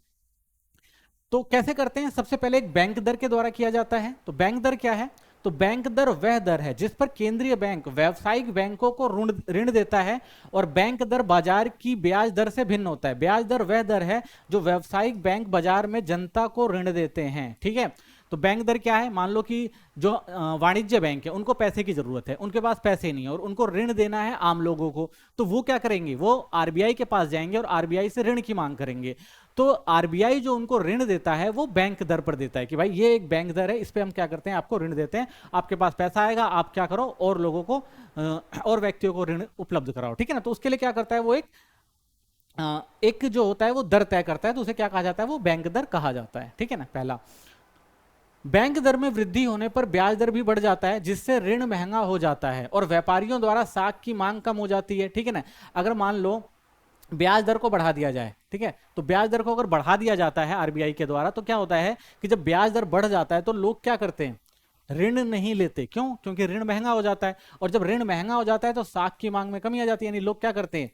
तो कैसे करते हैं? सबसे पहले एक बैंक दर के द्वारा किया जाता है। तो बैंक दर क्या है? तो बैंक दर वह दर है जिस पर केंद्रीय बैंक व्यावसायिक बैंकों को ऋण देता है, और बैंक दर बाजार की ब्याज दर से भिन्न होता है। ब्याज दर वह दर है जो व्यावसायिक बैंक बाजार में जनता को ऋण देते हैं, ठीक है। तो बैंक दर क्या है? मान लो कि जो वाणिज्य बैंक है उनको पैसे की जरूरत है, उनके पास पैसे नहीं है और उनको ऋण देना है आम लोगों को, तो वो क्या करेंगे? वो आरबीआई के पास जाएंगे और आरबीआई से ऋण की मांग करेंगे। तो आरबीआई जो उनको ऋण देता है वो बैंक दर पर देता है कि भाई ये एक बैंक दर है, इस पे हम क्या करते हैं? आपको ऋण देते हैं, आपके पास पैसा आएगा, आप क्या करो? और लोगों को और व्यक्तियों को ऋण उपलब्ध कराओ, ठीक है ना। तो उसके लिए क्या करता है वो एक जो होता है वो दर तय करता है, तो उसे क्या कहा जाता है? वो बैंक दर कहा जाता है, ठीक है ना। पहला, बैंक दर में वृद्धि होने पर ब्याज दर भी बढ़ जाता है जिससे ऋण महंगा हो जाता है और व्यापारियों द्वारा साख की मांग कम हो जाती है, ठीक है ना। अगर मान लो ब्याज दर को बढ़ा दिया जाए, ठीक है, तो ब्याज दर को अगर बढ़ा दिया जाता है आरबीआई के द्वारा, तो क्या होता है कि जब ब्याज दर बढ़ जाता है तो लोग क्या करते हैं? ऋण नहीं लेते। क्यों? क्योंकि ऋण महंगा हो जाता है, और जब ऋण महंगा हो जाता है तो साख की मांग में कमी आ जाती है, यानी लोग क्या करते हैं?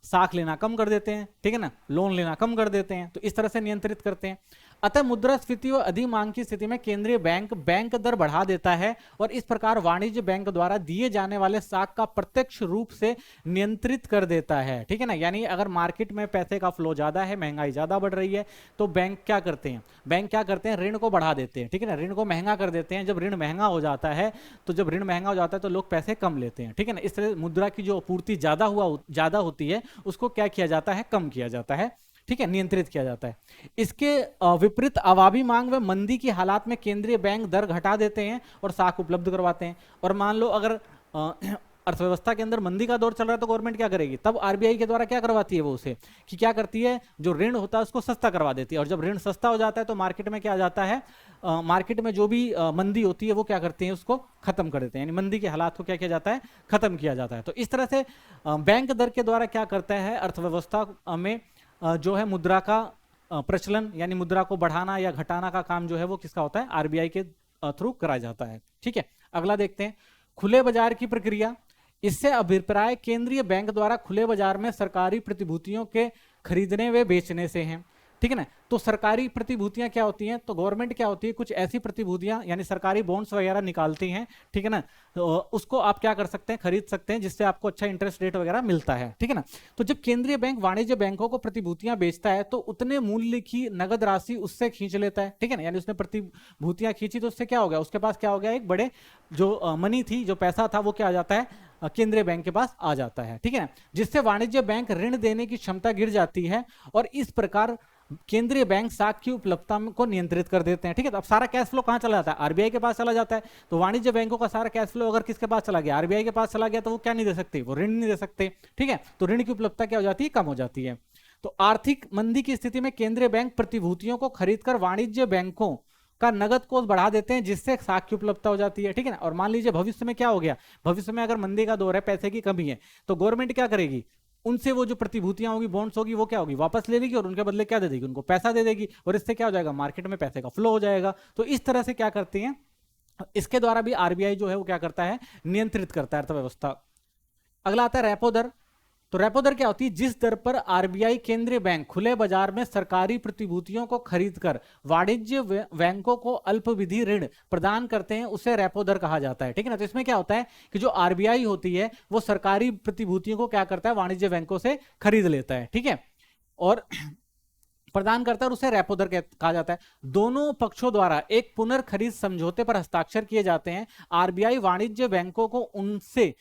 साख लेना कम कर देते हैं, ठीक है ना, लोन लेना कम कर देते हैं। तो इस तरह से नियंत्रित करते हैं। अतः मुद्रास्फीति और अधिक मांग की स्थिति में केंद्रीय बैंक दर बढ़ा देता है, और इस प्रकार वाणिज्य बैंक द्वारा दिए जाने वाले साख का प्रत्यक्ष रूप से नियंत्रित कर देता है, ठीक है ना। यानी अगर मार्केट में पैसे का फ्लो ज्यादा है, महंगाई ज्यादा बढ़ रही है, तो बैंक क्या करते हैं? बैंक क्या करते हैं? ऋण को बढ़ा देते हैं, ठीक है ना, ऋण को महंगा कर देते हैं। जब ऋण महंगा हो जाता है तो लोग पैसे कम लेते हैं, ठीक है ना। इस तरह मुद्रा की जो आपूर्ति ज्यादा होती है उसको क्या किया जाता है? कम किया जाता है, ठीक है, नियंत्रित किया जाता है। इसके विपरीत अवाबी मांग व मंदी की हालात में केंद्रीय बैंक दर घटा देते हैं और साख उपलब्ध करवाते हैं। और मान लो अगर अर्थव्यवस्था के अंदर मंदी का दौर चल रहा है तो गवर्नमेंट क्या करेगी, तब आरबीआई के द्वारा क्या करवाती है वो उसे, कि क्या करती है, जो ऋण होता है उसको सस्ता करवा देती है। और जब ऋण सस्ता हो जाता है तो मार्केट में क्या आ जाता है, मार्केट में जो भी मंदी होती है वो क्या करती है, उसको खत्म कर देते हैं, यानी मंदी के हालात को क्या किया जाता है, खत्म किया जाता है। तो इस तरह से बैंक दर के द्वारा क्या करता है, अर्थव्यवस्था में जो है मुद्रा का प्रचलन यानी मुद्रा को बढ़ाना या घटाना का काम जो है वो किसका होता है, आरबीआई के थ्रू कराया जाता है। ठीक है, अगला देखते हैं खुले बाजार की प्रक्रिया। इससे अभिप्राय केंद्रीय बैंक द्वारा खुले बाजार में सरकारी प्रतिभूतियों के खरीदने व बेचने से हैं। ठीक है ना, तो सरकारी प्रतिभूतियां क्या होती हैं, तो गवर्नमेंट क्या होती है, कुछ ऐसी प्रतिभूतियां यानी सरकारी बॉन्ड्स वगैरह निकालती हैं। ठीक है ना, तो उसको आप क्या कर सकते हैं, खरीद सकते हैं, जिससे आपको अच्छा इंटरेस्ट रेट वगैरह मिलता है। ठीक है ना, तो जब केंद्रीय बैंक वाणिज्य बैंकों को प्रतिभूतियां बेचता है तो उतने मूल्य की नगद राशि उससे खींच लेता है। ठीक है ना, यानी उसने प्रतिभूतियां खींची तो उससे क्या हो गया, उसके पास क्या हो गया, एक बड़े जो मनी थी, जो पैसा था वो क्या आ जाता है, केंद्रीय बैंक के पास आ जाता है। ठीक है ना, जिससे वाणिज्य बैंक ऋण देने की क्षमता गिर जाती है और इस प्रकार केंद्रीय बैंक साख की उपलब्धता को नियंत्रित कर देते हैं। ठीक है, तो अब सारा कैश फ्लो कहां चला जाता है, आरबीआई के पास चला जाता है। तो वाणिज्य बैंकों का सारा कैश फ्लो अगर किसके पास चला गया, आरबीआई के पास चला गया, तो वो क्या नहीं दे सकते, वो ऋण नहीं दे सकते। ठीक है, तो ऋण की उपलब्धता क्या हो जाती है, कम हो जाती है। तो आर्थिक मंदी की स्थिति में केंद्रीय बैंक प्रतिभूतियों को खरीदकर वाणिज्य बैंकों का नगद कोष बढ़ा देते हैं, जिससे साख की उपलब्धता हो जाती है। ठीक है ना, और मान लीजिए भविष्य में क्या हो गया, भविष्य में अगर मंदी का दौर है, पैसे की कमी है, तो गवर्नमेंट क्या करेगी, उनसे वो जो प्रतिभूतियां होगी, बॉन्ड्स होगी, वो क्या होगी, वापस ले लेगी और उनके बदले क्या दे देगी, उनको पैसा दे देगी। और इससे क्या हो जाएगा, मार्केट में पैसे का फ्लो हो जाएगा। तो इस तरह से क्या करती हैं, इसके द्वारा भी आरबीआई जो है वो क्या करता है, नियंत्रित करता है अर्थव्यवस्था। अगला आता है रेपो दर। तो रेपो दर क्या होती है, जिस दर पर आरबीआई केंद्रीय बैंक खुले बाजार में सरकारी प्रतिभूतियों को खरीदकर वाणिज्य बैंकों को अल्पविधि ऋण प्रदान करते हैं, उसे रेपो दर कहा जाता है। ठीक है ना, तो इसमें क्या होता है कि जो आरबीआई होती है वो सरकारी प्रतिभूतियों को क्या करता है, वाणिज्य बैंकों से खरीद लेता है। ठीक है, और प्रदान करता है, उसे रेपो दर कहा जाता है। दोनों पक्षों द्वारा एक पुनर्खरीद समझौते पर हस्ताक्षर किए जाते हैं। आरबीआई वाणिज्य बैंकों को उनसे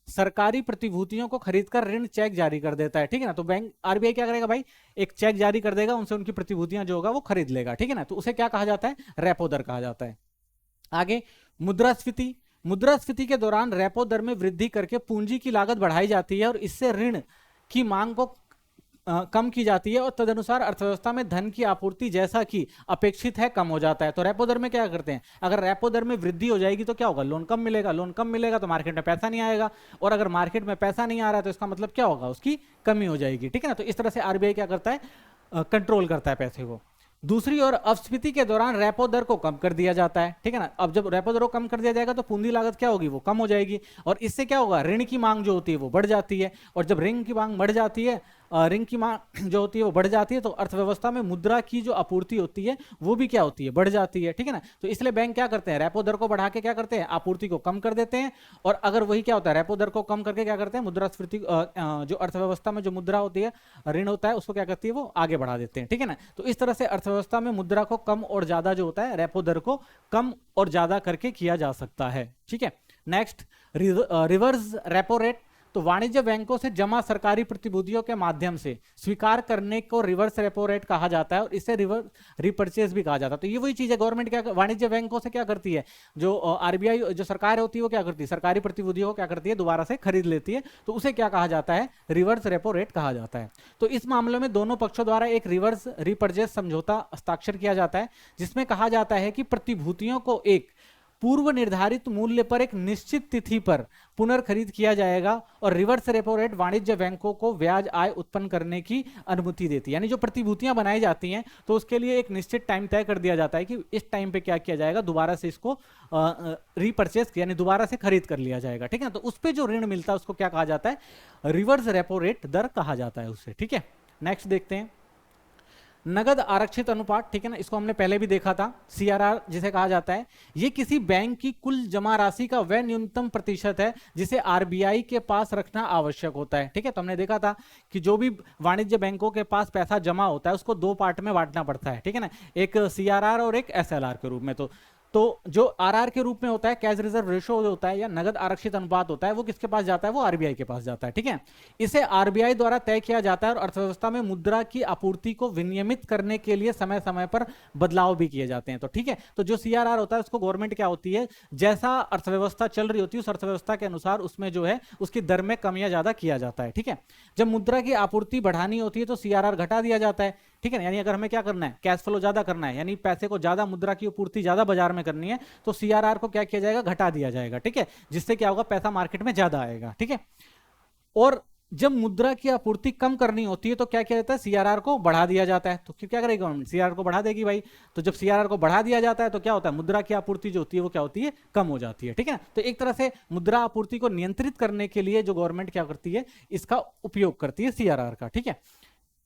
सरकारी प्रतिभूतियों को खरीदकर ऋण चेक जारी कर देता है। ठीक है ना, तो बैंक आरबीआई क्या करेगा भाई, एक चेक जारी कर देगा, उनसे उनकी प्रतिभूतियां जो होगा वो खरीद लेगा। ठीक है ना, तो उसे क्या कहा जाता है, रेपो दर कहा जाता है। आगे मुद्रास्फीति। मुद्रास्फीति के दौरान रेपो दर में वृद्धि करके पूंजी की लागत बढ़ाई जाती है और इससे ऋण की मांग को कम की जाती है और तदनुसार अर्थव्यवस्था में धन की आपूर्ति जैसा कि अपेक्षित है कम हो जाता है। तो रेपो दर में क्या करते हैं, अगर रेपो दर में वृद्धि हो जाएगी तो क्या होगा, लोन कम मिलेगा, लोन कम मिलेगा तो मार्केट में पैसा नहीं आएगा, और अगर मार्केट में पैसा नहीं आ रहा है तो इसका मतलब क्या होगा, उसकी कमी हो जाएगी। ठीक है ना, तो इस तरह से आरबीआई क्या करता है, कंट्रोल करता है पैसे को। दूसरी ओर अपस्फीति के दौरान रेपो दर को कम कर दिया जाता है। ठीक है ना, अब जब रेपो दर को कम कर दिया जाएगा तो पूंजी लागत क्या होगी, वो कम हो जाएगी, और इससे क्या होगा, ऋण की मांग जो होती है वो बढ़ जाती है, और जब ऋण की मांग बढ़ जाती है, ऋण की मांग जो होती है वो बढ़ जाती है, तो अर्थव्यवस्था में मुद्रा की जो आपूर्ति होती है वो भी क्या होती है, बढ़ जाती है। ठीक है ना, तो इसलिए बैंक क्या करते हैं, रेपो दर को बढ़ा के क्या करते हैं, आपूर्ति को कम कर देते हैं, और अगर वही क्या होता है, रेपो दर को कम करके क्या करते हैं, मुद्रास्फीति जो अर्थव्यवस्था में जो मुद्रा होती है, ऋण होता है, उसको क्या करती है, वो आगे बढ़ा देते हैं। ठीक है ना, तो इस तरह से अर्थव्यवस्था में मुद्रा को कम और ज्यादा जो होता है, रेपो दर को कम और ज्यादा करके किया जा सकता है। ठीक है, नेक्स्ट रिवर्स रेपो रेट। तो वाणिज्य बैंकों से जमा सरकारी प्रतिभूतियों के माध्यम से स्वीकार करने को रिवर्स रेपो रेट कहा जाता है, और इसे रिवर्स रिपर्चेज भी कहा जाता है। तो ये वही चीज है, गवर्नमेंट क्या वाणिज्य बैंकों से क्या करती है, जो आरबीआई जो सरकार होती है वो क्या करती है, सरकारी प्रतिभूतियों को क्या करती है, दोबारा से खरीद लेती है, तो उसे क्या कहा जाता है, रिवर्स रेपो रेट कहा जाता है। तो इस मामले में दोनों पक्षों द्वारा एक रिवर्स रिपर्चेज समझौता हस्ताक्षर किया जाता है, जिसमें कहा जाता है कि प्रतिभूतियों को एक पूर्व निर्धारित मूल्य पर एक निश्चित तिथि पर पुनर्खरीद किया जाएगा, और रिवर्स रेपो रेट वाणिज्य बैंकों को ब्याज आय उत्पन्न करने की अनुमति देती है। यानी जो प्रतिभूतियां बनाई जाती हैं तो उसके लिए एक निश्चित टाइम तय कर दिया जाता है कि इस टाइम पे क्या किया जाएगा, दोबारा से इसको रीपरचेस यानी दोबारा से खरीद कर लिया जाएगा। ठीक है ना, तो उस पर जो ऋण मिलता है उसको क्या कहा जाता है, रिवर्स रेपो रेट दर कहा जाता है उससे। ठीक है, नेक्स्ट देखते हैं नगद आरक्षित अनुपात। ठीक है ना, इसको हमने पहले भी देखा था, सीआरआर जिसे कहा जाता है। ये किसी बैंक की कुल जमा राशि का वह न्यूनतम प्रतिशत है जिसे आरबीआई के पास रखना आवश्यक होता है। ठीक है, तो हमने देखा था कि जो भी वाणिज्य बैंकों के पास पैसा जमा होता है उसको दो पार्ट में बांटना पड़ता है। ठीक है ना, एक सीआरआर और एक एसएलआर के रूप में। तो तो जो आरआर के रूप में होता है, कैश रिजर्व रेशो जो होता है या नगद आरक्षित अनुपात होता है, वो किसके पास जाता है? वो आरबीआई के पास जाता है। ठीक है, इसे आरबीआई द्वारा तय किया जाता है और अर्थव्यवस्था में मुद्रा की आपूर्ति को विनियमित करने के लिए समय समय पर बदलाव भी किए जाते हैं। तो ठीक है, तो जो सीआरआर होता है उसको गवर्नमेंट क्या होती है, जैसा अर्थव्यवस्था चल रही होती है उस अर्थव्यवस्था के अनुसार उसमें जो है उसकी दर में कम या ज्यादा किया जाता है। ठीक है, जब मुद्रा की आपूर्ति बढ़ानी होती है तो सीआरआर घटा दिया जाता है। ठीक है, यानी अगर हमें क्या करना है, कैश फ्लो ज्यादा करना है, यानी पैसे को ज्यादा, मुद्रा की आपूर्ति ज्यादा बाजार में करनी है, तो सीआरआर को क्या किया जाएगा? घटा दिया जाएगा। ठीक है, जिससे क्या होगा? पैसा मार्केट में ज्यादा आएगा। ठीक है, और जब मुद्रा की आपूर्ति कम करनी होती है तो क्या किया जाता है? सीआरआर को बढ़ा दिया जाता है। तो क्या करेगी गवर्नमेंट? सीआरआर को बढ़ा देगी भाई। तो जब सीआरआर को बढ़ा दिया जाता है तो क्या होता है? मुद्रा की आपूर्ति जो होती है वो क्या होती है? कम हो जाती है। ठीक है, तो एक तरह से मुद्रा आपूर्ति को नियंत्रित करने के लिए जो गवर्नमेंट क्या करती है, इसका उपयोग करती है सीआरआर का। ठीक है,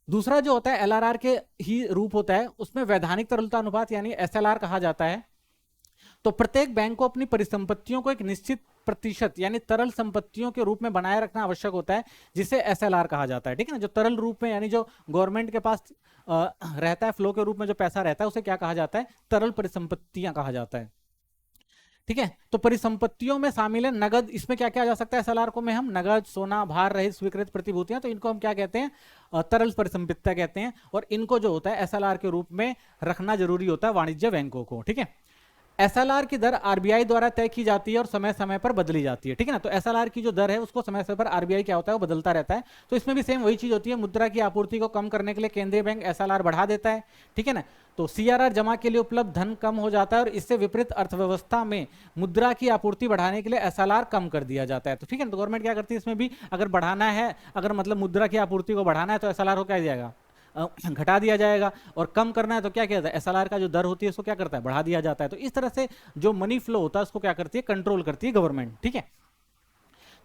दूसरा जो होता है एलआरआर के ही रूप होता है, उसमें वैधानिक तरलता अनुपात यानी एसएलआर कहा जाता है। तो प्रत्येक बैंक को अपनी परिसंपत्तियों को एक निश्चित प्रतिशत यानी तरल संपत्तियों के रूप में बनाए रखना आवश्यक होता है, जिसे एसएलआर कहा जाता है। ठीक है ना, जो तरल रूप में यानी जो गवर्नमेंट के पास रहता है, फ्लो के रूप में जो पैसा रहता है उसे क्या कहा जाता है? तरल परिसंपत्तियां कहा जाता है। ठीक है, तो परिसंपत्तियों में शामिल है नगद, इसमें क्या क्या आ जा सकता है एसएलआर को में? हम नगद, सोना, भार रहित स्वीकृत प्रतिभूतियां, तो इनको हम क्या कहते हैं? तरल परिसंपत्तियां कहते हैं। और इनको जो होता है एसएलआर के रूप में रखना जरूरी होता है वाणिज्य बैंकों को। ठीक है, एसएलआर की दर आरबीआई द्वारा तय की जाती है और समय समय पर बदली जाती है। ठीक है ना, तो एसएलआर की जो दर है उसको समय समय पर आरबीआई क्या होता है? वो बदलता रहता है। तो इसमें भी सेम वही चीज होती है, मुद्रा की आपूर्ति को कम करने के लिए केंद्रीय बैंक एसएलआर बढ़ा देता है। ठीक है ना, तो सीआरआर जमा के लिए उपलब्ध धन कम हो जाता है और इससे विपरीत अर्थव्यवस्था में मुद्रा की आपूर्ति बढ़ाने के लिए एसएलआर कम कर दिया जाता है। तो ठीक है ना, तो गवर्नमेंट क्या करती है इसमें भी, अगर बढ़ाना है, अगर मतलब मुद्रा की आपूर्ति को बढ़ाना है तो एसएलआर को क्या दिया जाएगा? घटा दिया जाएगा। और कम करना है तो क्या किया जाता है? एसएलआर का जो दर होती है उसको क्या करता है? बढ़ा दिया जाता है। तो इस तरह से जो मनी फ्लो होता है उसको क्या करती है? कंट्रोल करती है गवर्नमेंट। ठीक है,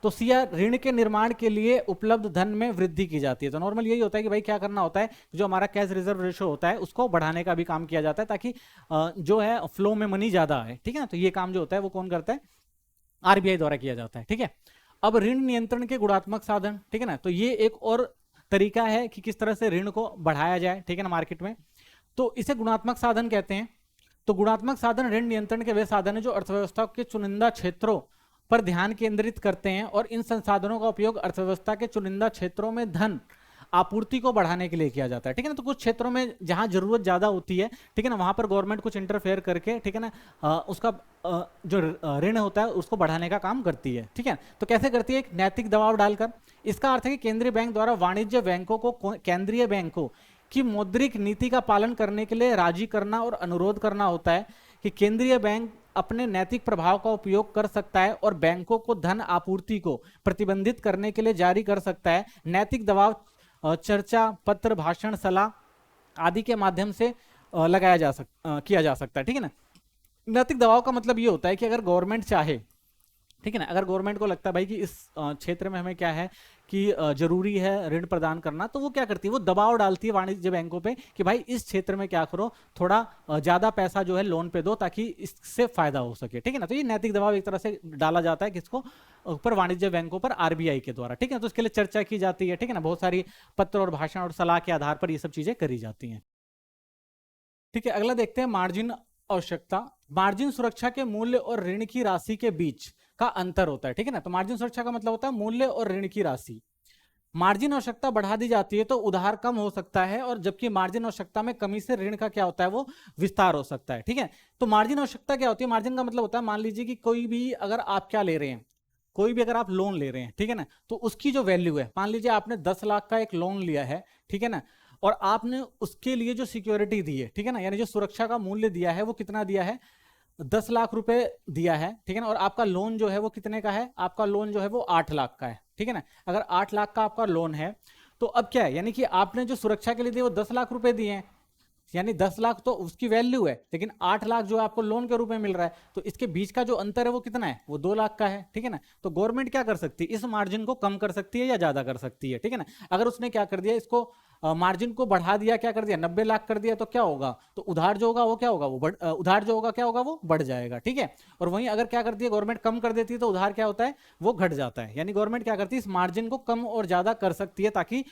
तो सीआर ऋण के निर्माण के लिए उपलब्ध धन में वृद्धि की जाती है। तो नॉर्मल यही होता है कि भाई क्या करना होता है, जो हमारा कैश रिजर्व रेशो होता है उसको बढ़ाने का भी काम किया जाता है, ताकि जो है फ्लो में मनी ज्यादा आए। ठीक है ना, तो ये काम जो होता है वो कौन करता है? आरबीआई द्वारा किया जाता है। ठीक है, अब ऋण नियंत्रण के गुणात्मक साधन। ठीक है ना, तो ये एक और तरीका है कि किस तरह से ऋण को बढ़ाया जाए। ठीक है ना, मार्केट में, तो इसे गुणात्मक साधन कहते हैं। तो गुणात्मक साधन ऋण नियंत्रण के वे साधन है जो अर्थव्यवस्था के चुनिंदा क्षेत्रों पर ध्यान केंद्रित करते हैं और इन संसाधनों का उपयोग अर्थव्यवस्था के चुनिंदा क्षेत्रों में धन आपूर्ति को बढ़ाने के लिए किया जाता है। ठीक है ना, तो कुछ क्षेत्रों में जहां जरूरत ज्यादा होती है, ठीक है ना, वहां पर गवर्नमेंट कुछ इंटरफेयर करके, ठीक है ना, उसका जो ऋण होता है उसको बढ़ाने का काम करती है। ठीक है, तो कैसे करती है? एक नैतिक दबाव डालकर। इसका अर्थ है कि केंद्रीय बैंक द्वारा वाणिज्य बैंकों को केंद्रीय बैंकों की मौद्रिक नीति का पालन करने के लिए राजी करना और अनुरोध करना होता है कि केंद्रीय बैंक अपने नैतिक प्रभाव का उपयोग कर सकता है और बैंकों को धन आपूर्ति को प्रतिबंधित करने के लिए जारी कर सकता है। नैतिक दबाव चर्चा, पत्र, भाषण, सलाह आदि के माध्यम से किया जा सकता है। ठीक है ना, नैतिक दबाव का मतलब ये होता है कि अगर गवर्नमेंट चाहे, ठीक है ना, अगर गवर्नमेंट को लगता है भाई कि इस क्षेत्र में हमें क्या है कि जरूरी है ऋण प्रदान करना, तो वो क्या करती है? वो दबाव डालती है वाणिज्य बैंकों पे कि भाई इस क्षेत्र में क्या करो, थोड़ा ज्यादा पैसा जो है लोन पे दो ताकि इससे फायदा हो सके। ठीक है ना, तो ये नैतिक दबाव एक तरह से डाला जाता है किसको? ऊपर वाणिज्य बैंकों पर आरबीआई के द्वारा। ठीक है, तो इसके लिए चर्चा की जाती है। ठीक है ना, बहुत सारी पत्र और भाषण और सलाह के आधार पर ये सब चीजें करी जाती हैं। ठीक है, अगला देखते हैं मार्जिन आवश्यकता। मार्जिन सुरक्षा के मूल्य और ऋण की राशि के बीच का अंतर होता है। ठीक है ना, तो मार्जिन सुरक्षा का मतलब होता है मूल्य और ऋण की राशि। मार्जिन आवश्यकता बढ़ा दी जाती है तो उधार कम हो सकता है, और जबकि मार्जिन आवश्यकता में कमी से ऋण का क्या होता है? वो विस्तार हो सकता है। ठीक है, तो मार्जिन आवश्यकता क्या होती है? मार्जिन का मतलब होता है, मान लीजिए कि कोई भी अगर आप क्या ले रहे हैं, कोई भी अगर आप लोन ले रहे हैं, ठीक है ना, तो उसकी जो वैल्यू है, मान लीजिए आपने 10 लाख का एक लोन लिया है, ठीक है ना, और आपने उसके लिए जो सिक्योरिटी दी है, ठीक है ना, यानी जो सुरक्षा का मूल्य दिया है वो कितना दिया है? 10 लाख रुपए दिया है। ठीक है ना, और आपका लोन जो है वो कितने का है? आपका लोन जो है वो 8 लाख का है। ठीक है ना, अगर 8 लाख का आपका लोन है तो अब क्या है, यानी कि आपने जो सुरक्षा के लिए दिए वो 10 लाख रुपए दिए हैं, यानी 10 लाख तो उसकी वैल्यू है, लेकिन 8 लाख जो आपको लोन के रूप में मिल रहा है, तो इसके बीच का जो अंतर है वो कितना है? वो 2 लाख का है। ठीक है ना, तो गवर्नमेंट क्या कर सकती है? इस मार्जिन को कम कर सकती है या ज्यादा कर सकती है। ठीक है ना, अगर उसने क्या कर दिया, इसको मार्जिन को बढ़ा दिया, क्या कर दिया, 90 लाख कर दिया, तो क्या होगा? तो उधार जो होगा वो क्या होगा? उधार जो होगा क्या होगा? वो बढ़ जाएगा। ठीक है, और वहीं अगर क्या करती है गवर्नमेंट, कम कर देती है, तो उधार क्या होता है? वो घट जाता है। यानी गवर्नमेंट क्या करती है? इस मार्जिन को कम और ज्यादा कर सकती है ताकि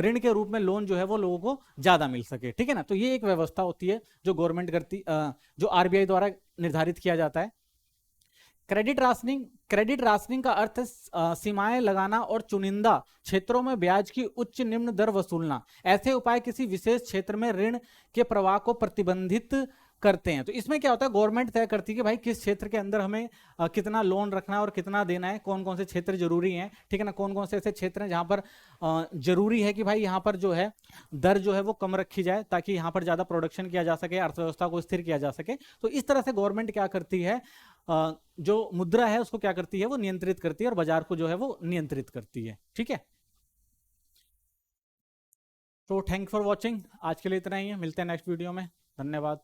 ऋण के रूप में लोन जो है वो लोगों को ज्यादा मिल सके, ठीक है ना। तो ये एक व्यवस्था होती है जो गवर्नमेंट करती, जो आरबीआई द्वारा निर्धारित किया जाता है। क्रेडिट राशनिंग का अर्थ है सीमाएं लगाना और चुनिंदा क्षेत्रों में ब्याज की उच्च निम्न दर वसूलना। ऐसे उपाय किसी विशेष क्षेत्र में ऋण के प्रवाह को प्रतिबंधित करते हैं। तो इसमें क्या होता है, गवर्नमेंट तय करती है कि भाई किस क्षेत्र के अंदर हमें कितना लोन रखना है और कितना देना है, कौन कौन से क्षेत्र जरूरी हैं, ठीक है ना, कौन कौन से ऐसे क्षेत्र हैं जहां पर जरूरी है कि भाई यहाँ पर जो है दर जो है वो कम रखी जाए ताकि यहाँ पर ज्यादा प्रोडक्शन किया जा सके, अर्थव्यवस्था को स्थिर किया जा सके। तो इस तरह से गवर्नमेंट क्या करती है, जो मुद्रा है उसको क्या करती है, वो नियंत्रित करती है और बाजार को जो है वो नियंत्रित करती है, ठीक है। तो थैंक फॉर वॉचिंग, आज के लिए इतना ही है, मिलते हैं नेक्स्ट वीडियो में, धन्यवाद।